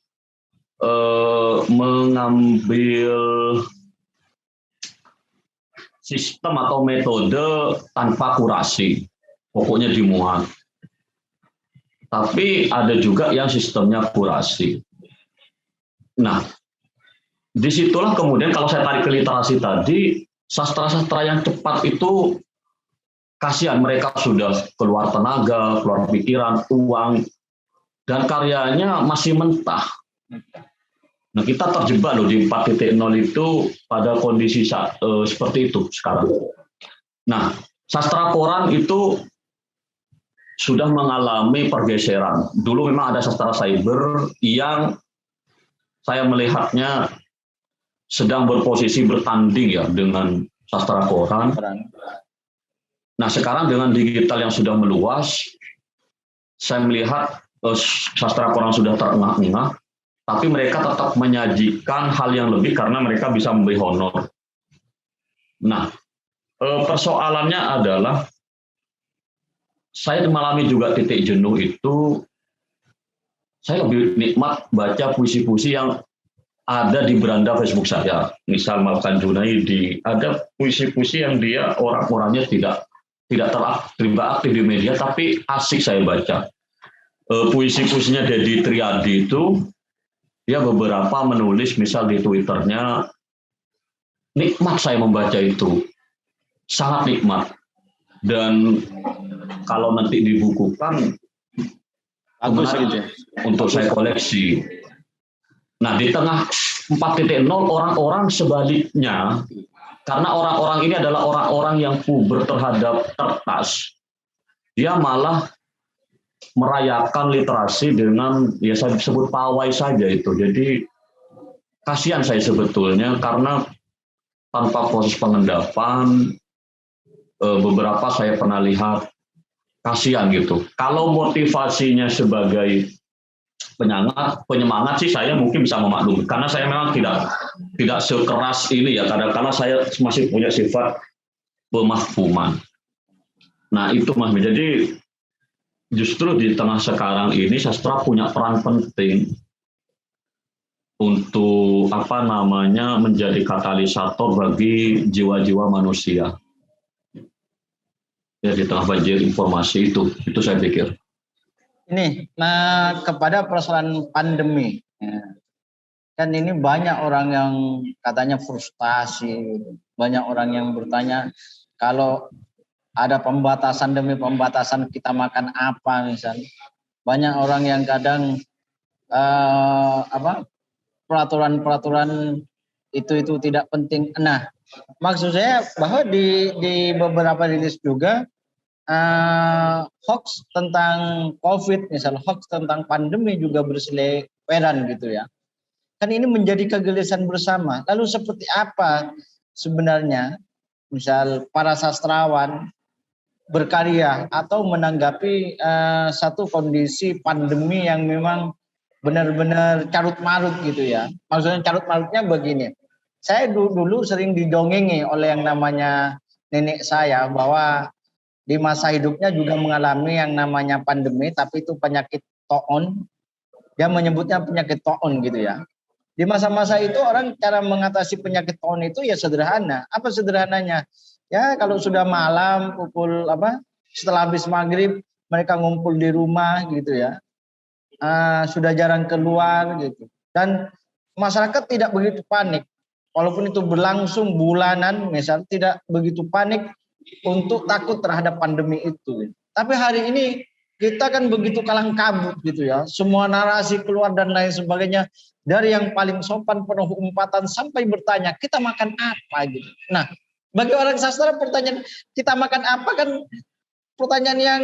sistem atau metode tanpa kurasi, pokoknya dimuat. Tapi ada juga yang sistemnya kurasi. Nah, disitulah kemudian kalau saya tarik ke literasi tadi, sastra-sastra yang cepat itu kasihan, mereka sudah keluar tenaga, keluar pikiran, uang, dan karyanya masih mentah. Nah, kita terjebak loh di 4.0 itu pada kondisi seperti itu sekarang. Nah, sastra koran itu sudah mengalami pergeseran. Dulu memang ada sastra cyber yang saya melihatnya sedang berposisi bertanding ya dengan sastra koran. Nah, sekarang dengan digital yang sudah meluas, saya melihat sastra koran sudah terengah-engah, tapi mereka tetap menyajikan hal yang lebih karena mereka bisa memberi honor. Nah, persoalannya adalah saya mengalami juga titik jenuh itu. Saya lebih nikmat baca puisi-puisi yang ada di beranda Facebook saya. Misal Malkan Junaidi, ada puisi-puisi yang dia orang-orangnya tidak terlibat aktif di media, tapi asik saya baca. Puisi-puisinya Dedi Triadi itu, dia beberapa menulis misal di Twitternya, nikmat saya membaca itu, sangat nikmat. Dan kalau nanti dibukukan, bagus gitu untuk saya koleksi. Nah, di tengah 4.0 orang-orang sebaliknya, karena orang-orang ini adalah orang-orang yang puber terhadap kertas, dia malah merayakan literasi dengan ya saya sebut pawai saja itu. Jadi kasihan saya sebetulnya karena tanpa proses pengendapan, beberapa saya pernah lihat kasihan gitu. Kalau motivasinya sebagai penyemangat sih saya mungkin bisa memaklumi karena saya memang tidak sekeras ini ya, kadang-kadang saya masih punya sifat pemahfuman. Nah itu Mas, jadi justru di tengah sekarang ini sastra punya peran penting untuk menjadi katalisator bagi jiwa-jiwa manusia. Ya di tengah banjir informasi itu saya pikir. Ini, nah kepada persoalan pandemi, kan ini banyak orang yang katanya frustasi, banyak orang yang bertanya kalau ada pembatasan demi pembatasan kita makan apa misalnya. Banyak orang yang kadang peraturan-peraturan itu tidak penting. Nah, maksud saya bahwa di beberapa rilis juga hoax tentang COVID, misal hoax tentang pandemi juga berseliweran gitu ya. Kan ini menjadi kegelisahan bersama. Lalu seperti apa sebenarnya misal para sastrawan berkarya atau menanggapi satu kondisi pandemi yang memang benar-benar carut marut gitu ya. Maksudnya carut marutnya begini. Saya dulu sering didongengi oleh yang namanya nenek saya bahwa di masa hidupnya juga mengalami yang namanya pandemi, tapi itu penyakit toon. Dia menyebutnya penyakit toon gitu ya. Di masa-masa itu orang cara mengatasi penyakit toon itu ya sederhana. Apa sederhananya? Ya kalau sudah malam pukul setelah habis maghrib mereka ngumpul di rumah gitu ya. Sudah jarang keluar gitu. Dan masyarakat tidak begitu panik. Walaupun itu berlangsung bulanan misal tidak begitu panik untuk takut terhadap pandemi itu. Tapi hari ini kita kan begitu kalang kabut gitu ya. Semua narasi keluar dan lain sebagainya. Dari yang paling sopan penuh umpatan sampai bertanya kita makan apa gitu. Nah, bagi orang sastra pertanyaan kita makan apa kan pertanyaan yang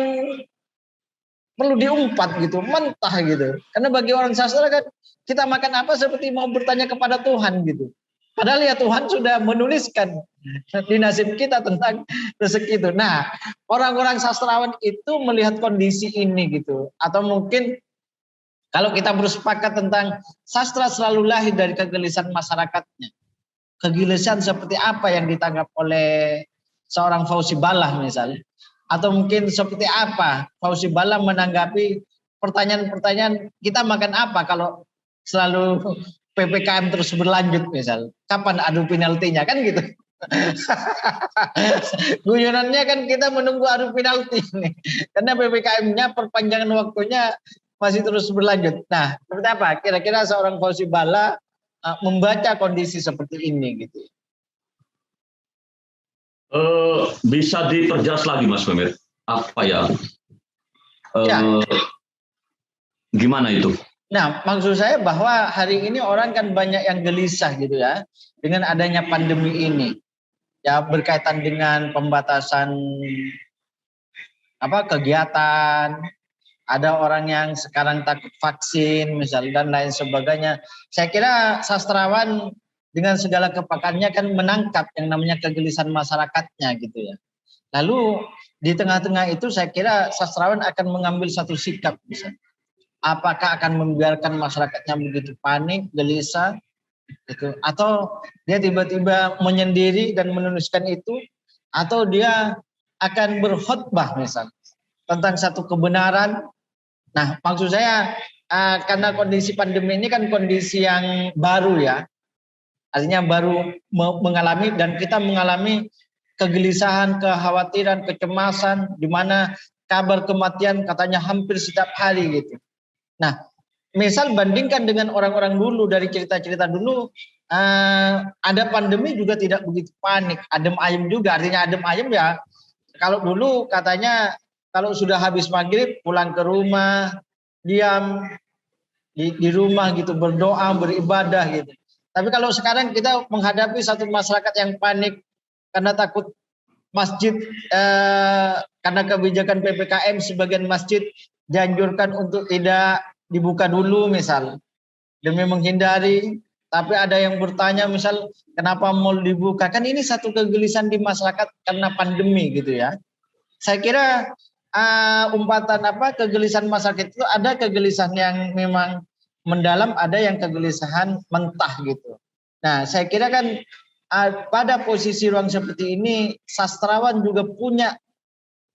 perlu diumpat gitu, mentah gitu. Karena bagi orang sastra kan kita makan apa seperti mau bertanya kepada Tuhan gitu. Padahal ya Tuhan sudah menuliskan di nasib kita tentang rezeki itu. Nah, orang-orang sastrawan itu melihat kondisi ini gitu. Atau mungkin kalau kita bersepakat tentang sastra selalu lahir dari kegelisahan masyarakatnya. Kegelisahan seperti apa yang ditangkap oleh seorang Fauzi Ballah misalnya. Atau mungkin seperti apa Fauzi Ballah menanggapi pertanyaan-pertanyaan kita makan apa kalau selalu PPKM terus berlanjut misal. Kapan adu penaltinya kan gitu. Guyonannya kan kita menunggu adu penalti nih. Karena PPKM-nya perpanjangan waktunya masih terus berlanjut. Nah, seperti apa? Kira-kira seorang Fauzi Ballah membaca kondisi seperti ini gitu. Bisa diperjelas lagi Mas Memir? Apa ya? Gimana itu? Nah, maksud saya bahwa hari ini orang kan banyak yang gelisah gitu ya dengan adanya pandemi ini. Ya berkaitan dengan pembatasan kegiatan, ada orang yang sekarang takut vaksin misalnya dan lain sebagainya. Saya kira sastrawan dengan segala kepakannya kan menangkap yang namanya kegelisahan masyarakatnya gitu ya. Lalu di tengah-tengah itu saya kira sastrawan akan mengambil satu sikap misalnya. Apakah akan membiarkan masyarakatnya begitu panik, gelisah gitu, atau dia tiba-tiba menyendiri dan menuliskan itu, atau dia akan berkhutbah misalnya tentang satu kebenaran. Nah, maksud saya karena kondisi pandemi ini kan kondisi yang baru ya, artinya baru mengalami dan kita mengalami kegelisahan, kekhawatiran, kecemasan, di mana kabar kematian katanya hampir setiap hari gitu. Nah, misal bandingkan dengan orang-orang dulu dari cerita-cerita dulu, ada pandemi juga tidak begitu panik, adem ayem juga. Artinya adem ayem ya, kalau dulu katanya kalau sudah habis maghrib pulang ke rumah, diam di rumah gitu, berdoa, beribadah gitu. Tapi kalau sekarang kita menghadapi satu masyarakat yang panik karena takut masjid, karena kebijakan PPKM sebagian masjid dianjurkan untuk tidak dibuka dulu misal demi menghindari, tapi ada yang bertanya misal kenapa mall dibuka, kan ini satu kegelisahan di masyarakat karena pandemi gitu ya. Saya kira umpatan kegelisahan masyarakat itu ada kegelisahan yang memang mendalam, ada yang kegelisahan mentah gitu. Nah, saya kira kan pada posisi ruang seperti ini sastrawan juga punya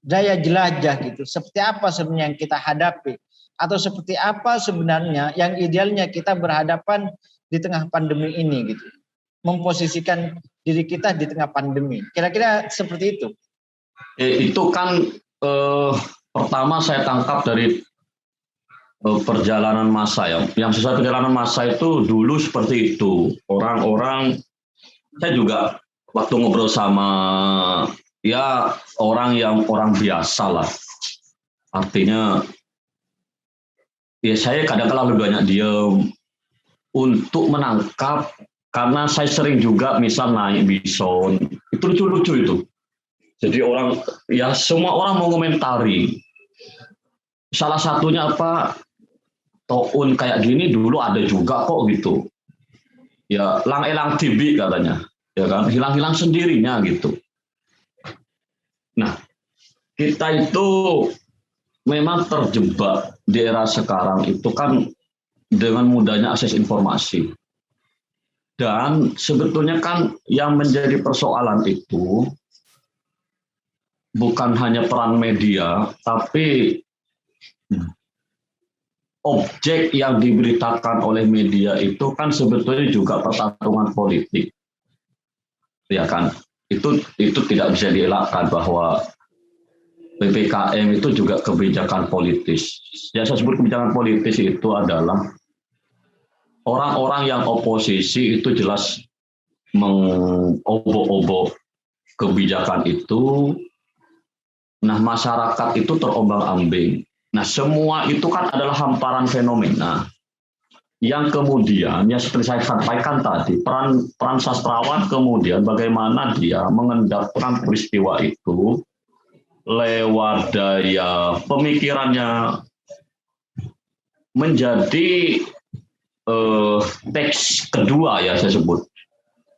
daya jelajah gitu. Seperti apa sebenarnya yang kita hadapi? Atau seperti apa sebenarnya yang idealnya kita berhadapan di tengah pandemi ini gitu. Memposisikan diri kita di tengah pandemi. Kira-kira seperti itu. Itu kan pertama saya tangkap dari perjalanan massa ya. Yang sesuai perjalanan massa itu dulu seperti itu. Orang-orang, saya juga waktu ngobrol sama ya orang biasa lah. Artinya ya saya kadang-kadang lebih banyak diam untuk menangkap karena saya sering juga misal naik bison, itu lucu-lucu itu. Jadi orang, ya semua orang mau komentari. Salah satunya apa, Toun kayak gini dulu ada juga kok gitu. Ya lang-elang tibi katanya, ya kan, hilang-hilang sendirinya gitu. Nah, kita itu memang terjebak di era sekarang itu kan dengan mudahnya akses informasi. Dan sebetulnya kan yang menjadi persoalan itu bukan hanya peran media, tapi objek yang diberitakan oleh media itu kan sebetulnya juga pertarungan politik. Ya kan? Itu tidak bisa dielakkan bahwa PPKM itu juga kebijakan politis. Yang saya sebut kebijakan politis itu adalah orang-orang yang oposisi itu jelas mengobok-obok kebijakan itu. Nah, masyarakat itu terombang-ambing. Nah, semua itu kan adalah hamparan fenomena yang kemudian, ya seperti saya sampaikan tadi, peran sastrawan kemudian bagaimana dia mengendapkan peristiwa itu lewat daya pemikirannya menjadi teks kedua ya saya sebut.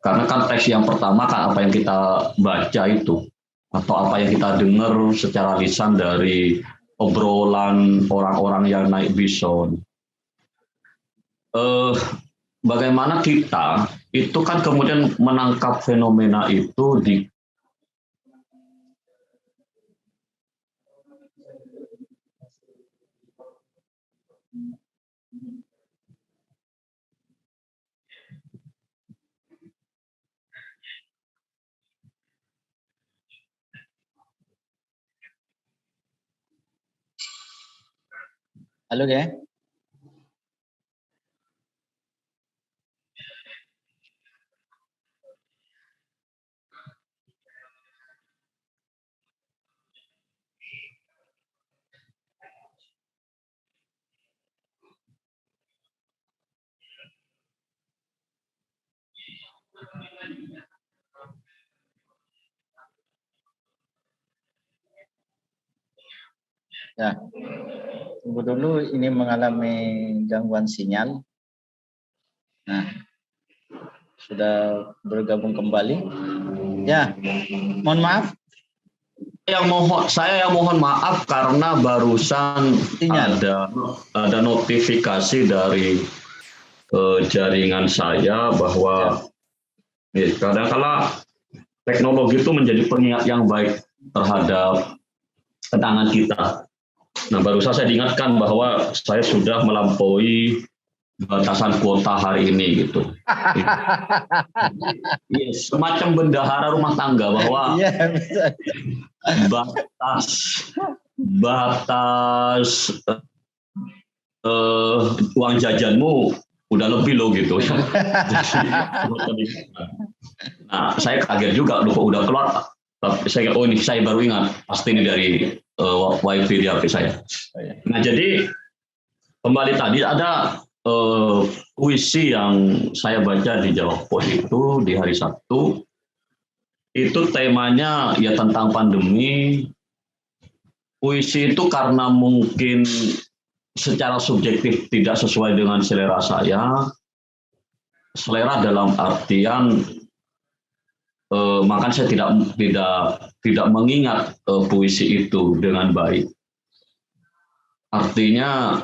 Karena kan teks yang pertama kan apa yang kita baca itu, atau apa yang kita dengar secara lisan dari obrolan orang-orang yang naik bison. Bagaimana kita itu kan kemudian menangkap fenomena itu di Halo ya. Ya, tunggu dulu, ini mengalami gangguan sinyal. Nah, sudah bergabung kembali. Ya, mohon maaf. Saya yang mohon maaf karena barusan Sinyal. ada notifikasi dari jaringan saya bahwa ya, kadang-kala teknologi itu menjadi pengingat yang baik terhadap ketangan kita. Nah, barusan saya diingatkan bahwa saya sudah melampaui batasan kuota hari ini gitu. Yes, semacam bendahara rumah tangga bahwa batas uang jajanmu udah lebih loh gitu. Nah, saya kaget juga, udah keluar. Saya ini saya baru ingat, pasti ini dari wifi di HP saya. Nah, jadi kembali tadi ada puisi yang saya baca di Jawa Pos itu di hari Sabtu. Itu temanya ya tentang pandemi. Puisi itu karena mungkin secara subjektif tidak sesuai dengan selera saya. Selera dalam artian makanya saya tidak mengingat puisi itu dengan baik. Artinya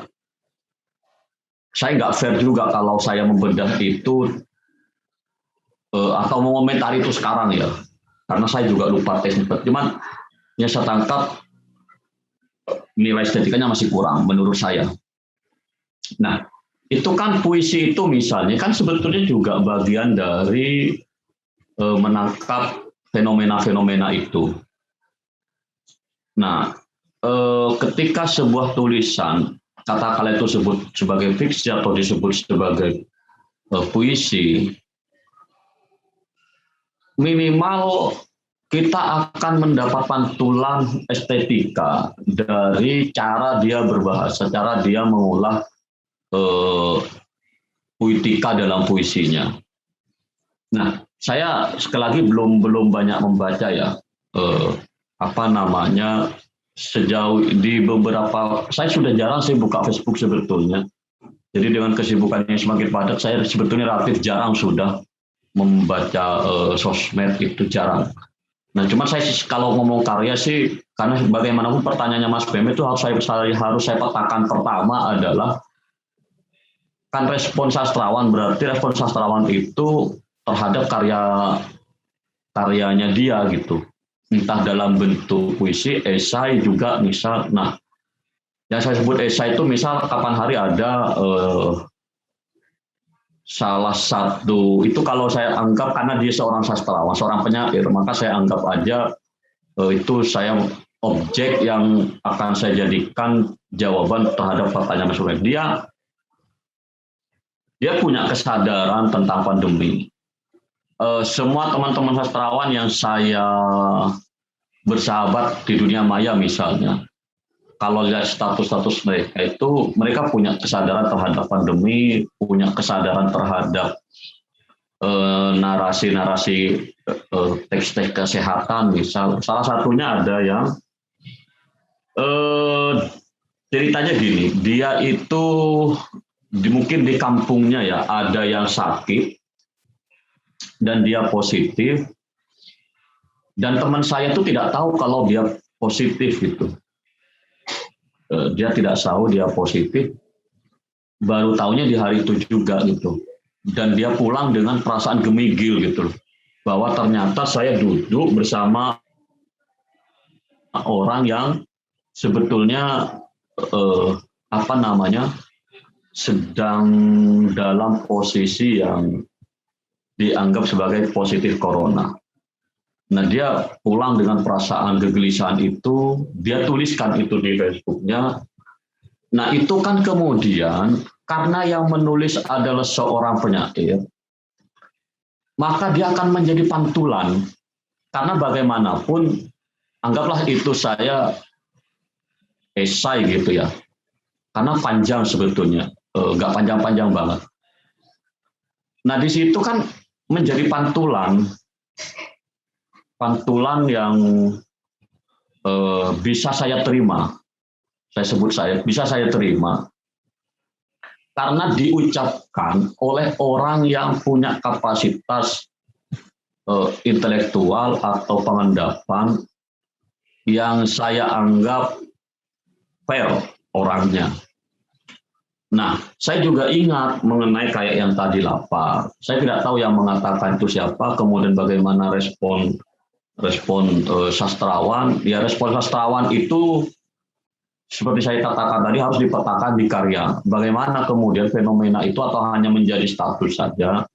saya nggak fair juga kalau saya membedah itu atau mengomentari itu sekarang ya, karena saya juga lupa teknik. Cuman yang saya tangkap nilai estetikanya masih kurang menurut saya. Nah, itu kan puisi itu misalnya kan sebetulnya juga bagian dari menangkap fenomena-fenomena itu. Nah, ketika sebuah tulisan katakanlah itu disebut sebagai fiksi atau disebut sebagai puisi, minimal kita akan mendapat pantulan estetika dari cara dia berbahasa, cara dia mengolah poetika dalam puisinya. Nah, saya sekali lagi belum banyak membaca ya, eh, apa namanya, sejauh di beberapa, saya sudah jarang sih buka Facebook sebetulnya. Jadi dengan kesibukan yang semakin padat, saya sebetulnya relatif jarang sudah membaca sosmed, itu jarang. Nah, cuma saya kalau ngomong karya sih, karena bagaimanapun pertanyaannya Mas Bem itu harus saya petakan. Pertama adalah kan respon sastrawan, berarti respon sastrawan itu terhadap karyanya dia gitu, entah dalam bentuk puisi, esai juga misal. Nah, yang saya sebut esai itu misal kapan hari ada salah satu itu, kalau saya anggap karena dia seorang sastrawan, seorang penyair, maka saya anggap aja itu saya objek yang akan saya jadikan jawaban terhadap pertanyaan Mas Bem. Dia punya kesadaran tentang pandemi. Semua teman-teman sastrawan yang saya bersahabat di dunia maya misalnya, kalau lihat status-status mereka itu, mereka punya kesadaran terhadap pandemi, punya kesadaran terhadap narasi-narasi teks-teks kesehatan misal. Salah satunya ada yang ceritanya gini, dia itu mungkin di kampungnya ya ada yang sakit dan dia positif, dan teman saya itu tidak tahu kalau dia positif gitu. Dia tidak tahu dia positif, baru tahunya di hari itu juga gitu. Dan dia pulang dengan perasaan gemigil gitu, bahwa ternyata saya duduk bersama orang yang sebetulnya apa namanya, sedang dalam posisi yang dianggap sebagai positif corona. Nah, dia pulang dengan perasaan kegelisahan itu, dia tuliskan itu di Facebooknya. Nah, itu kan kemudian karena yang menulis adalah seorang penyair, maka dia akan menjadi pantulan. Karena bagaimanapun, anggaplah itu saya esai gitu ya, karena panjang sebetulnya, nggak panjang-panjang banget. Nah, di situ kan menjadi pantulan yang bisa saya terima. Bisa saya terima karena diucapkan oleh orang yang punya kapasitas intelektual atau pengendapan yang saya anggap fair orangnya. Nah, saya juga ingat mengenai kayak yang tadi lapar. Saya tidak tahu yang mengatakan itu siapa, kemudian bagaimana respon sastrawan. Ya, respon sastrawan itu seperti saya katakan tadi harus dipetakan di karya. Bagaimana kemudian fenomena itu atau hanya menjadi status saja.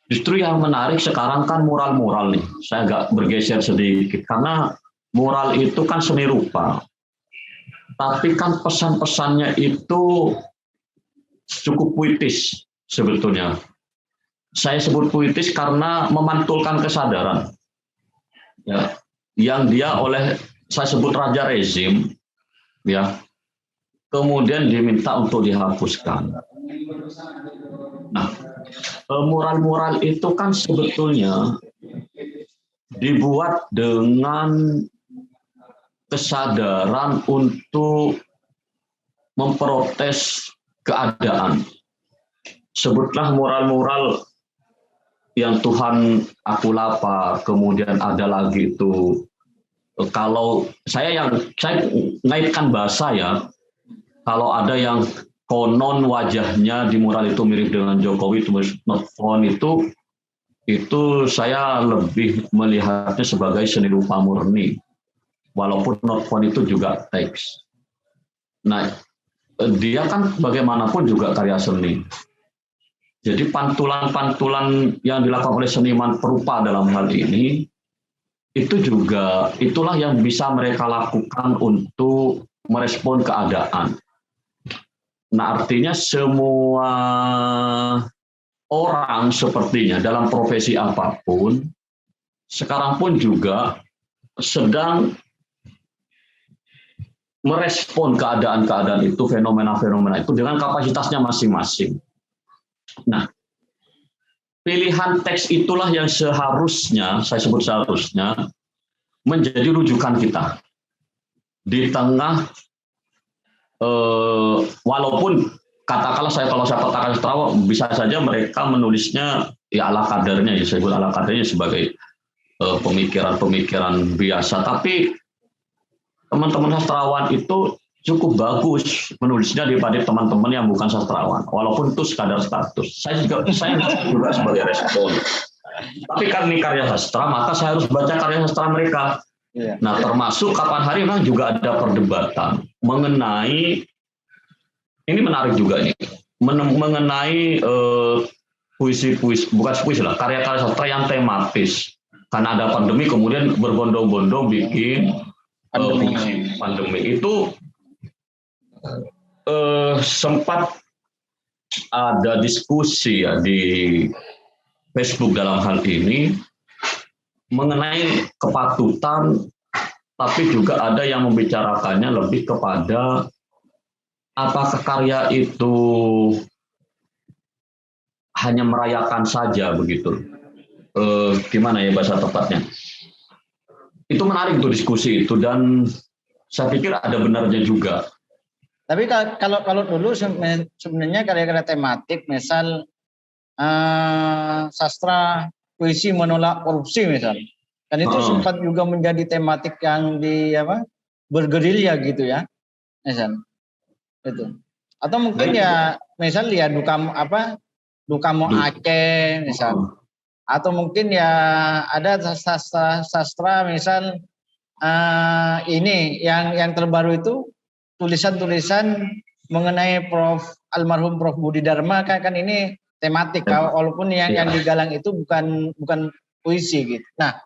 Justru yang menarik sekarang kan mural-mural nih. Saya agak bergeser sedikit karena mural itu kan seni rupa. Tapi kan pesan-pesannya itu cukup puitis sebetulnya. Saya sebut puitis karena memantulkan kesadaran. Ya, yang dia oleh saya sebut raja rezim, ya, kemudian diminta untuk dihapuskan. Nah, mural-mural itu kan sebetulnya dibuat dengan kesadaran untuk memprotes keadaan. Sebutlah mural-mural yang Tuhan aku lapar, kemudian ada lagi itu. Kalau saya ngaitkan bahasa ya, kalau ada yang konon wajahnya di mural itu mirip dengan Jokowi, tulis not found itu saya lebih melihatnya sebagai seni rupa murni, walaupun not found itu juga teks. Nah, dia kan bagaimanapun juga karya seni. Jadi pantulan-pantulan yang dilakukan oleh seniman perupa dalam hal ini, itu juga itulah yang bisa mereka lakukan untuk merespon keadaan. Nah, artinya semua orang sepertinya dalam profesi apapun, sekarang pun juga sedang merespon keadaan-keadaan itu, fenomena-fenomena itu dengan kapasitasnya masing-masing. Nah, pilihan teks itulah yang seharusnya, saya sebut seharusnya, menjadi rujukan kita di tengah walaupun katakanlah kalau saya katakan sastrawan bisa saja mereka menulisnya ya ala kadarnya, ya saya sebut ala kadarnya sebagai pemikiran-pemikiran biasa, tapi teman-teman sastrawan itu cukup bagus menulisnya daripada teman-teman yang bukan sastrawan, walaupun itu sekadar status. Saya juga sebagai respon. Tapi kan ini karya sastra, maka saya harus baca karya sastra mereka. Nah, termasuk kapan hari memang juga ada perdebatan mengenai, ini menarik juga ini, mengenai puisi-puisi, bukan puisi lah, karya-karya sastra yang tematis. Karena ada pandemi, kemudian berbondong-bondong bikin pandemi itu sempat ada diskusi ya di Facebook dalam hal ini mengenai kepatutan, tapi juga ada yang membicarakannya lebih kepada apakah karya itu hanya merayakan saja begitu. Gimana ya bahasa tepatnya? Itu menarik tuh diskusi itu, dan saya pikir ada benarnya juga. Tapi kalau dulu sebenarnya karya-karya tematik, misal sastra puisi menolak korupsi misal, dan itu sempat juga menjadi tematik yang bergerilya gitu ya, misal itu. Atau mungkin ya misal ya Dukamu Aceh misal, atau mungkin ya ada sastra misal ini yang terbaru itu tulisan-tulisan mengenai almarhum Prof Budi Dharma kan ini tematik, walaupun yang digalang itu bukan puisi gitu. Nah,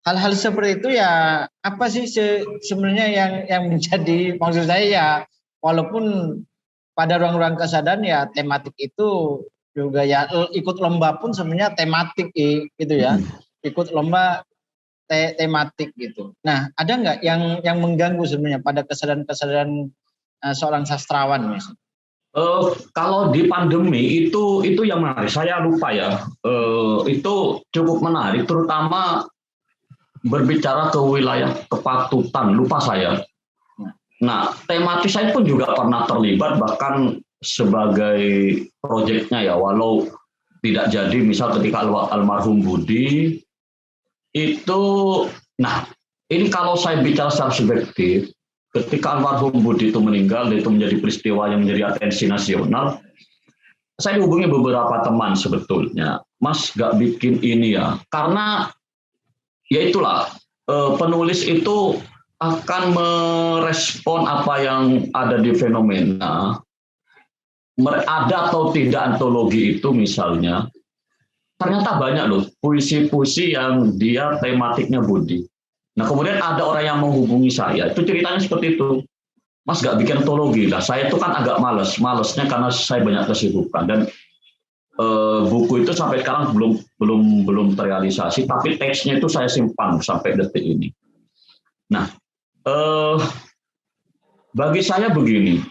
hal-hal seperti itu ya apa sih sebenarnya yang menjadi, maksud saya ya walaupun pada ruang-ruang kesadaran ya tematik itu juga ya, ikut lomba pun sebenarnya tematik gitu ya, ikut lomba tematik gitu. Nah, ada nggak yang mengganggu sebenarnya pada kesadaran seorang sastrawan misalnya? Kalau di pandemi itu yang menarik. Saya lupa ya. Itu cukup menarik, terutama berbicara ke wilayah kepatutan. Lupa saya. Nah, tematis saya pun juga pernah terlibat, bahkan sebagai proyeknya ya, walau tidak jadi. Misal ketika almarhum Budi itu, nah ini kalau saya bicara secara subjektif. Ketika almarhum Budi itu meninggal, itu menjadi peristiwa yang menjadi atensi nasional. Saya hubungi beberapa teman sebetulnya, Mas gak bikin ini ya, karena ya itulah penulis itu akan merespon apa yang ada di fenomena, ada atau tidak antologi itu misalnya. Ternyata banyak loh puisi-puisi yang dia tematiknya Budi. Nah, kemudian ada orang yang menghubungi saya, itu ceritanya seperti itu. Mas gak bikin antologi lah, saya itu kan agak malesnya karena saya banyak kesibukan, dan buku itu sampai sekarang belum terrealisasi, tapi teksnya itu saya simpan sampai detik ini. Nah, bagi saya begini,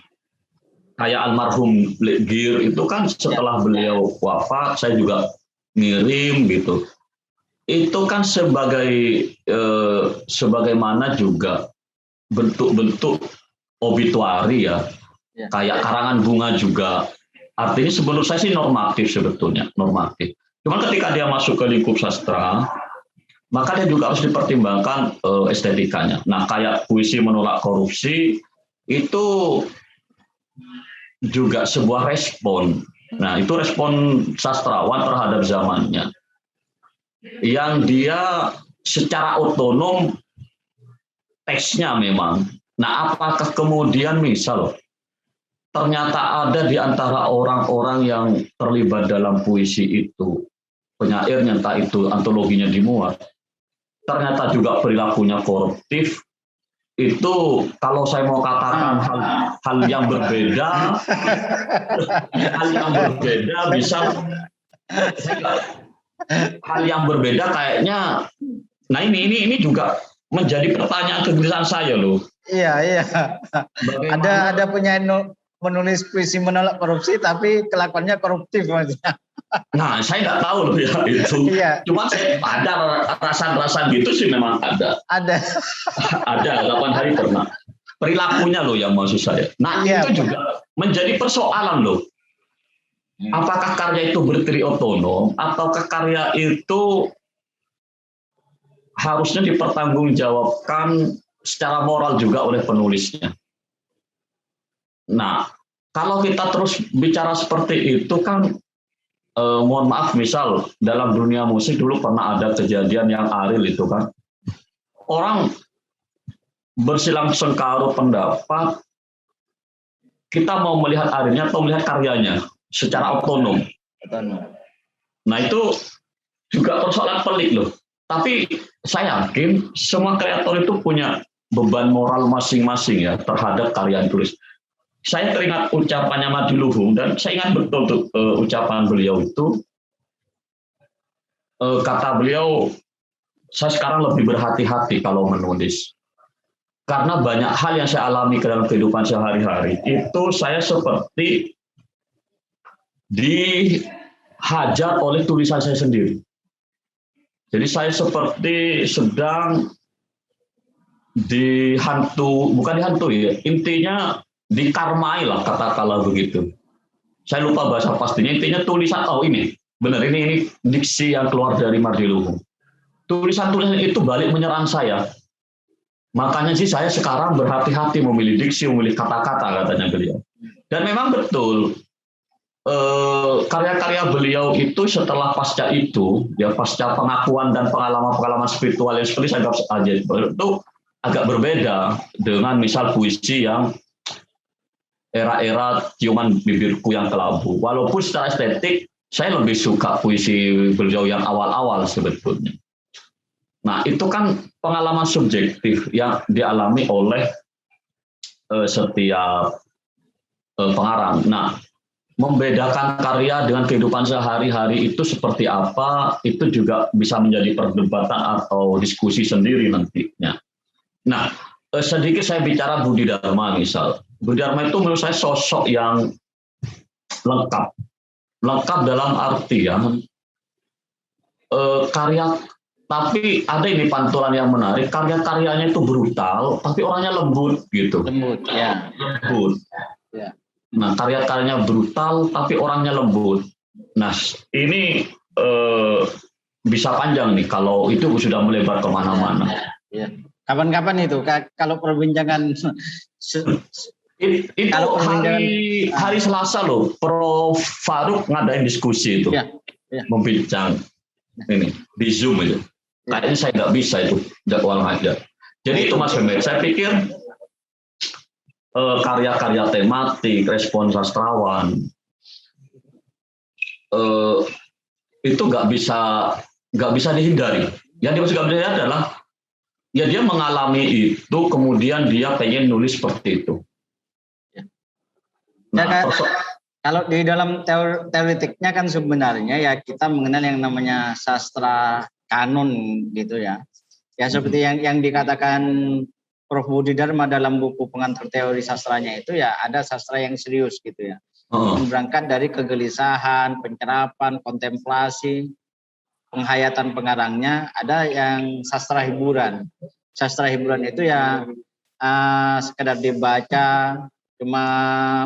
kayak almarhum Gir itu kan setelah beliau wafat, saya juga ngirim gitu. Itu kan sebagaimana juga bentuk-bentuk obituari ya, kayak karangan bunga juga. Artinya menurut saya sih normatif sebetulnya, normatif. Cuman ketika dia masuk ke lingkup sastra, maka dia juga harus dipertimbangkan estetikanya. Nah, kayak puisi menolak korupsi itu juga sebuah respon. Nah, itu respon sastrawan terhadap zamannya, yang dia secara otonom teksnya memang. Nah, apakah kemudian misal ternyata ada di antara orang-orang yang terlibat dalam puisi itu, penyairnya entah itu antologinya dimuat, ternyata juga perilakunya koruptif, itu kalau saya mau katakan hal yang berbeda, bisa hal yang berbeda kayaknya. Nah, ini juga menjadi pertanyaan kegelisahan saya loh. Iya. Ada penyanyi menulis puisi menolak korupsi tapi kelakuannya koruptif maksudnya. Nah, saya nggak tahu loh ya itu. Iya. Cuma saya ada rasan-rasan gitu sih memang ada. Ada. Ada 8 hari pernah. Perilakunya loh yang maksud saya. Nah, Iya, itu juga menjadi persoalan loh. Apakah karya itu berdiri otonom ataukah karya itu harusnya dipertanggungjawabkan secara moral juga oleh penulisnya. Nah, kalau kita terus bicara seperti itu kan, mohon maaf, misal dalam dunia musik dulu pernah ada kejadian yang Ariel itu kan, orang bersilang sengkaru pendapat, kita mau melihat Arielnya atau melihat karyanya secara otonom. Nah itu juga persoalan pelik loh. Tapi saya yakin semua kreator itu punya beban moral masing-masing ya terhadap karya yang tulis. Saya teringat ucapannya Madiluhung dan saya ingat betul tuh, ucapan beliau itu, kata beliau, saya sekarang lebih berhati-hati kalau menulis. Karena banyak hal yang saya alami dalam kehidupan sehari-hari, itu saya seperti dihajar oleh tulisan saya sendiri. Jadi saya seperti sedang bukan dihantui ya, intinya dikarmai lah katakanlah begitu. Saya lupa bahasa pastinya, intinya tulisan, ini, benar ini diksi yang keluar dari Madiluhung. Tulisan-tulisan itu balik menyerang saya. Makanya sih saya sekarang berhati-hati memilih diksi, memilih kata-kata, katanya beliau. Dan memang betul, karya-karya beliau itu setelah pasca itu, ya pasca pengakuan dan pengalaman-pengalaman spiritual yang seperti saya anggap aja itu agak berbeda dengan misal puisi yang era-era ciuman bibirku yang kelabu. Walaupun secara estetik saya lebih suka puisi beliau yang awal-awal sebetulnya. Nah, itu kan pengalaman subjektif yang dialami oleh setiap pengarang. Nah, membedakan karya dengan kehidupan sehari-hari itu seperti apa, itu juga bisa menjadi perdebatan atau diskusi sendiri nantinya. Nah, sedikit saya bicara Budi Dharma misal. Budi Dharma itu menurut saya sosok yang lengkap. Lengkap dalam artian karya. Tapi ada ini pantulan yang menarik, karya-karyanya itu brutal, tapi orangnya lembut gitu. Lembut, ya. Lembut. Ya. Nah, karya-karyanya brutal, tapi orangnya lembut. Nah, ini bisa panjang nih kalau itu sudah melebar kemana-mana. Ya. Kapan-kapan itu, kalau perbincangan itu kalau hari Selasa loh, Prof. Faruk ngadain diskusi itu, membincang ini di Zoom itu. Kayaknya saya nggak bisa itu jadwal ngajar. Jadi itu Mas Mehmet, saya pikir karya-karya tematik, respon sastrawan itu nggak bisa dihindari. Yang dimaksud nggak bisa dihindari adalah ya dia mengalami itu, kemudian dia pengen nulis seperti itu. Nah, kalau di dalam teoretiknya kan sebenarnya ya kita mengenal yang namanya sastra kanon gitu ya. Ya seperti yang dikatakan Prof. Budi Dharma dalam buku pengantar teori sastranya itu ya ada sastra yang serius gitu ya. Berangkat dari kegelisahan, penyerapan, kontemplasi, penghayatan pengarangnya, ada yang sastra hiburan. Sastra hiburan itu ya sekedar dibaca, cuma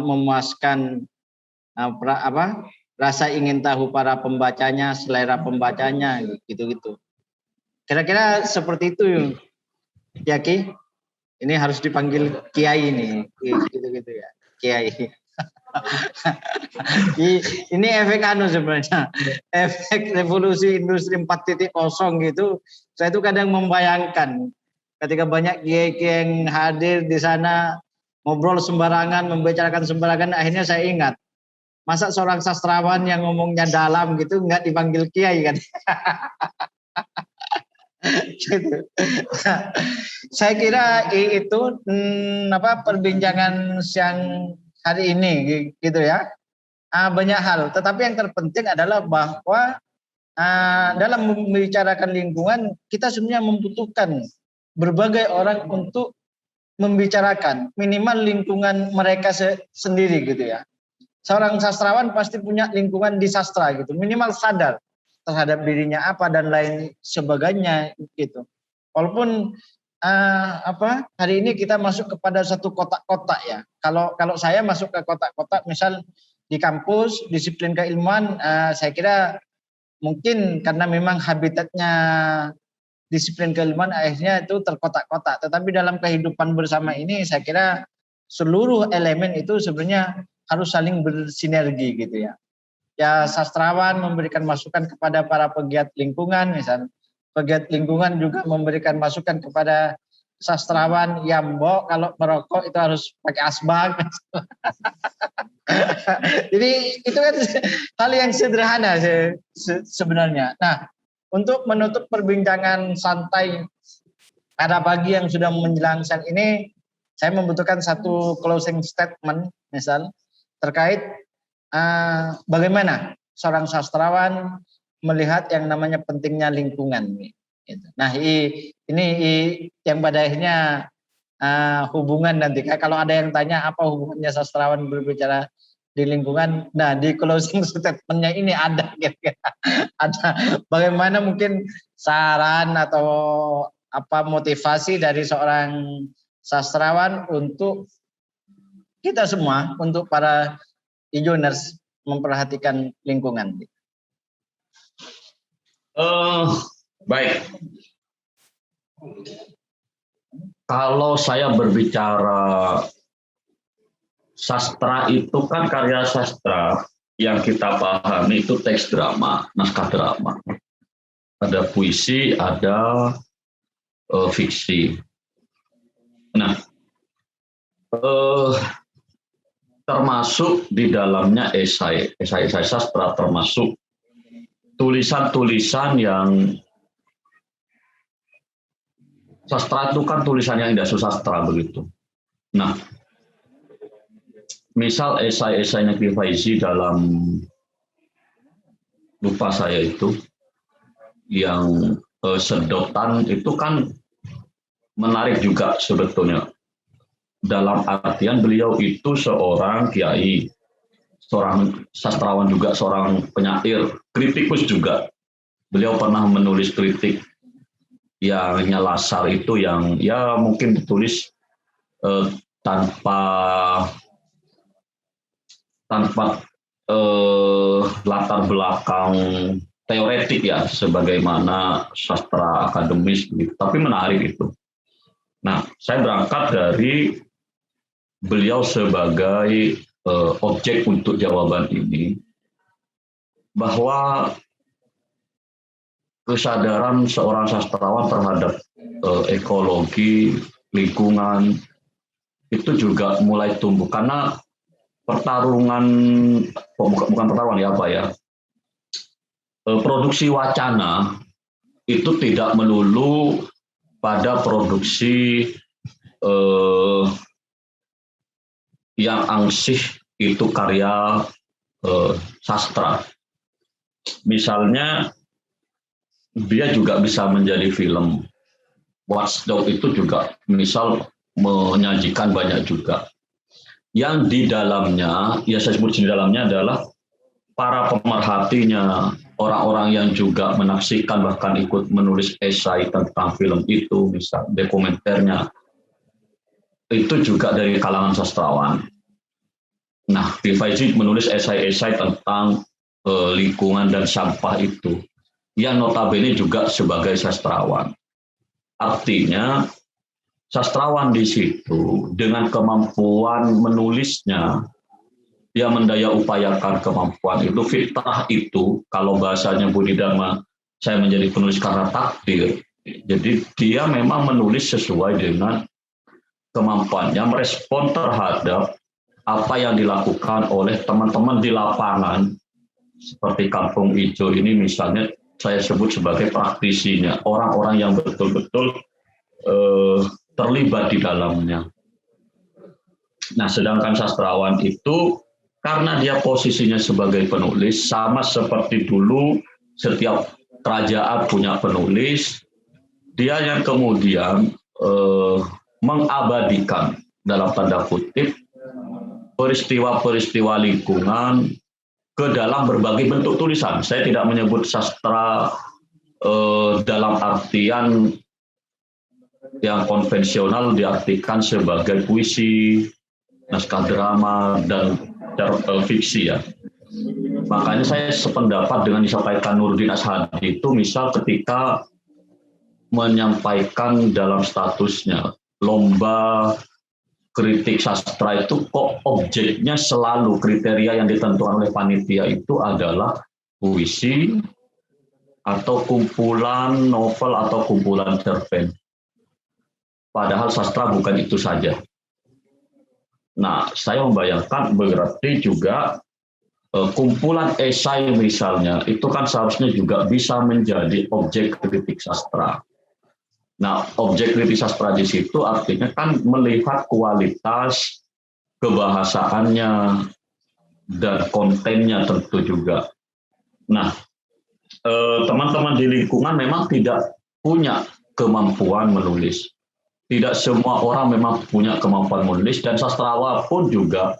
memuaskan rasa ingin tahu para pembacanya, selera pembacanya, gitu-gitu. Kira-kira seperti itu, ya Ki. Ini harus dipanggil Kiai ini, gitu-gitu ya, Kiai. Ini efek sebenarnya, efek revolusi industri 4.0 gitu. Saya itu kadang membayangkan ketika banyak kiai-kiai yang hadir di sana ngobrol sembarangan, membicarakan sembarangan, akhirnya saya ingat, masa seorang sastrawan yang ngomongnya dalam gitu nggak dipanggil kiai kan? Gitu. Saya kira itu perbincangan siang hari ini gitu ya. Banyak hal, tetapi yang terpenting adalah bahwa dalam membicarakan lingkungan kita sebenarnya membutuhkan berbagai orang untuk membicarakan minimal lingkungan mereka sendiri gitu ya. Seorang sastrawan pasti punya lingkungan di sastra gitu, minimal sadar terhadap dirinya apa dan lain sebagainya gitu. Walaupun hari ini kita masuk kepada satu kotak-kotak ya. Kalau saya masuk ke kotak-kotak, misal di kampus disiplin keilmuan, saya kira mungkin karena memang habitatnya disiplin keilmuan akhirnya itu terkotak-kotak. Tetapi dalam kehidupan bersama ini saya kira seluruh elemen itu sebenarnya harus saling bersinergi gitu ya. Ya, sastrawan memberikan masukan kepada para pegiat lingkungan, misal pegiat lingkungan juga memberikan masukan kepada sastrawan, ya mbok kalau merokok itu harus pakai asbak. Jadi itu kan hal yang sederhana sebenarnya. Nah, untuk menutup perbincangan santai pada pagi yang sudah menjelang siang ini, saya membutuhkan satu closing statement, misal terkait bagaimana seorang sastrawan melihat yang namanya pentingnya lingkungan. Nah, ini yang pada akhirnya hubungan nanti. Kalau ada yang tanya apa hubungannya sastrawan berbicara di lingkungan, nah di closing statementnya ini ada ada bagaimana mungkin saran atau apa motivasi dari seorang sastrawan untuk kita semua, untuk para Ijoners memperhatikan lingkungan. Baik. Kalau saya berbicara sastra itu kan karya sastra yang kita pahami itu teks drama, naskah drama. Ada puisi, ada fiksi. Nah, termasuk di dalamnya esai sastra, termasuk tulisan-tulisan yang sastra itu kan tulisan yang indah sastra begitu. Nah, misal esai-esainya Ki Faizi dalam lupa saya itu yang sedotan itu kan menarik juga sebetulnya. Dalam artian beliau itu seorang kiai, seorang sastrawan juga, seorang penyair, kritikus juga. Beliau pernah menulis kritik yang nyelasar itu yang ya mungkin ditulis tanpa latar belakang teoretik ya, sebagaimana sastra akademis gitu. Tapi menarik itu. Nah, saya berangkat dari beliau sebagai objek untuk jawaban ini, bahwa kesadaran seorang sastrawan terhadap ekologi, lingkungan, itu juga mulai tumbuh. Karena pertarungan, bukan pertarungan ya apa ya, produksi wacana itu tidak melulu pada produksi yang angsih itu karya sastra. Misalnya dia juga bisa menjadi film. Watchdog itu juga misal menyajikan banyak juga. Yang di dalamnya, ya saya sebut di dalamnya adalah para pemerhatinya, orang-orang yang juga menaksikan bahkan ikut menulis esai tentang film itu, misal dokumenternya, itu juga dari kalangan sastrawan. Nah, Ki Faizi menulis esai-esai tentang lingkungan dan sampah itu, yang notabene juga sebagai sastrawan. Artinya, sastrawan di situ dengan kemampuan menulisnya, dia mendaya upayakan kemampuan itu, fitrah itu, kalau bahasanya Budi Dharma, saya menjadi penulis karena takdir. Jadi dia memang menulis sesuai dengan kemampuannya, merespon terhadap apa yang dilakukan oleh teman-teman di lapangan, seperti Kampung Ijo ini misalnya, saya sebut sebagai praktisinya, orang-orang yang betul-betul terlibat di dalamnya. Nah, sedangkan sastrawan itu, karena dia posisinya sebagai penulis, sama seperti dulu setiap kerajaan punya penulis, dia yang kemudian mengabadikan dalam tanda kutip peristiwa-peristiwa lingkungan ke dalam berbagai bentuk tulisan. Saya tidak menyebut sastra dalam artian yang konvensional diartikan sebagai puisi, naskah drama, dan fiksi ya. Makanya saya sependapat dengan disampaikan Nurdin Ashadi itu, misal ketika menyampaikan dalam statusnya lomba kritik sastra itu kok objeknya selalu kriteria yang ditentukan oleh panitia itu adalah puisi atau kumpulan novel atau kumpulan cerpen. Padahal sastra bukan itu saja. Nah, saya membayangkan berarti juga kumpulan esai misalnya, itu kan seharusnya juga bisa menjadi objek kritik sastra. Nah, objek kritik sastra di situ artinya kan melihat kualitas kebahasaannya dan kontennya tentu juga. Nah, teman-teman di lingkungan memang tidak punya kemampuan menulis. Tidak semua orang memang punya kemampuan menulis, dan sastrawan pun juga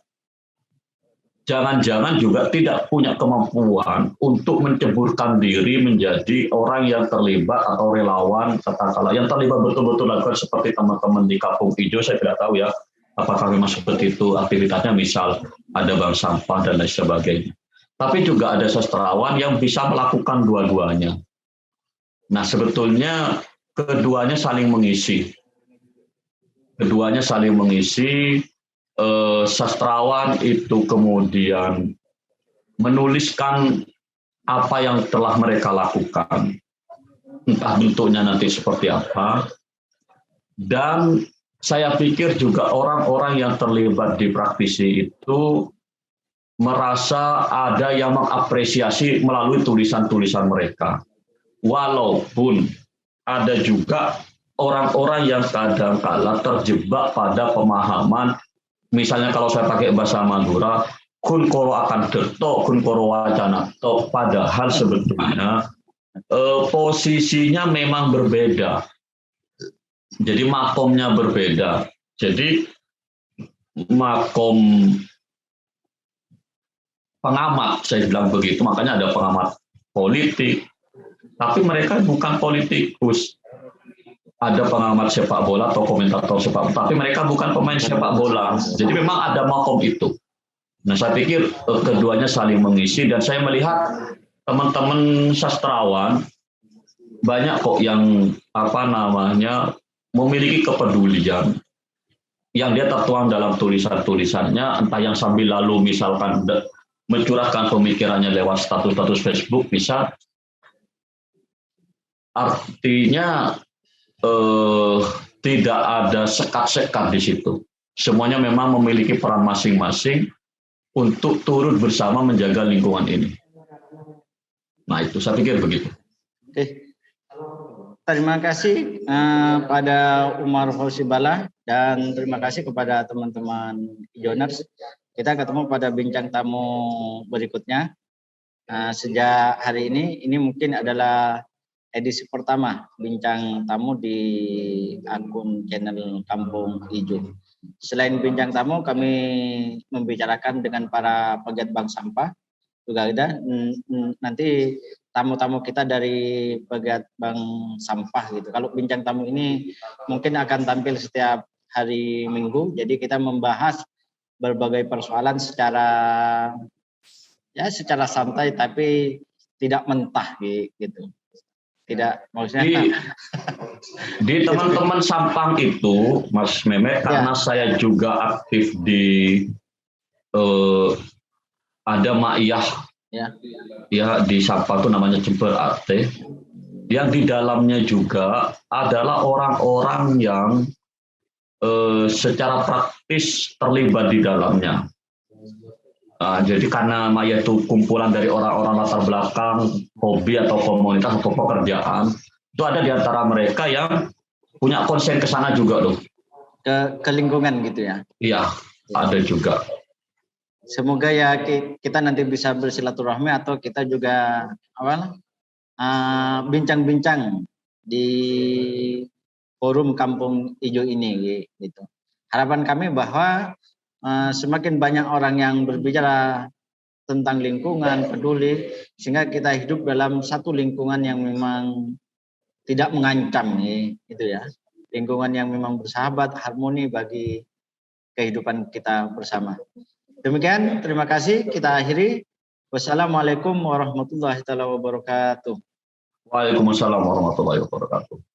jangan-jangan juga tidak punya kemampuan untuk menceburkan diri menjadi orang yang terlibat atau relawan katakanlah yang terlibat betul-betul lakukan seperti teman-teman di Kampung Ijo. Saya tidak tahu ya apakah memang seperti itu aktivitasnya, misal ada bank sampah dan lain sebagainya. Tapi juga ada sastrawan yang bisa melakukan dua-duanya. Nah, sebetulnya keduanya saling mengisi. Keduanya saling mengisi. Sastrawan itu kemudian menuliskan apa yang telah mereka lakukan, entah bentuknya nanti seperti apa. Dan saya pikir juga orang-orang yang terlibat di praktisi itu merasa ada yang mengapresiasi melalui tulisan-tulisan mereka. Walaupun ada juga orang-orang yang kadang-kala terjebak pada pemahaman, misalnya kalau saya pakai bahasa Madura, kun koro akan detok, kun koro wacana tok, padahal sebetulnya posisinya memang berbeda. Jadi makomnya berbeda. Jadi makom pengamat, saya bilang begitu, makanya ada pengamat politik, tapi mereka bukan politikus. Ada pengamat sepak bola atau komentator sepak bola, tapi mereka bukan pemain sepak bola. Jadi memang ada makom itu. Nah, saya pikir keduanya saling mengisi, dan saya melihat teman-teman sastrawan banyak kok yang memiliki kepedulian yang dia tertuang dalam tulisan-tulisannya, entah yang sambil lalu misalkan mencurahkan pemikirannya lewat status-status Facebook bisa. Artinya tidak ada sekat-sekat di situ. Semuanya memang memiliki peran masing-masing untuk turut bersama menjaga lingkungan ini. Nah, itu saya pikir begitu. Oke. Terima kasih pada Umar Fausibala, dan terima kasih kepada teman-teman Ijoners. Kita ketemu pada bincang tamu berikutnya. Sejak hari ini mungkin adalah edisi pertama bincang tamu di akun channel Kampung Ijo. Selain bincang tamu, kami membicarakan dengan para pegiat bank sampah. Juga ada nanti tamu-tamu kita dari pegiat bank sampah gitu. Kalau bincang tamu ini mungkin akan tampil setiap hari Minggu. Jadi kita membahas berbagai persoalan secara santai tapi tidak mentah gitu. Tidak, maksudnya di teman-teman Sampang itu, Mas Mehmet, karena saya juga aktif di ada Ma'iyah ya di Sampang itu namanya Jember Arte, yang di dalamnya juga adalah orang-orang yang secara praktis terlibat di dalamnya. Jadi karena Maya itu kumpulan dari orang-orang latar belakang, hobi atau komunitas atau pekerjaan, itu ada di antara mereka yang punya konsen ke sana juga loh. Ke lingkungan gitu ya? Iya, ada juga. Semoga ya kita nanti bisa bersilaturahmi atau kita juga bincang-bincang di forum Kampung Ijo ini gitu. Harapan kami bahwa semakin banyak orang yang berbicara tentang lingkungan, peduli, sehingga kita hidup dalam satu lingkungan yang memang tidak mengancam gitu ya. Lingkungan yang memang bersahabat, harmoni bagi kehidupan kita bersama. Demikian, terima kasih. Kita akhiri. Wassalamualaikum warahmatullahi wabarakatuh. Waalaikumsalam warahmatullahi wabarakatuh.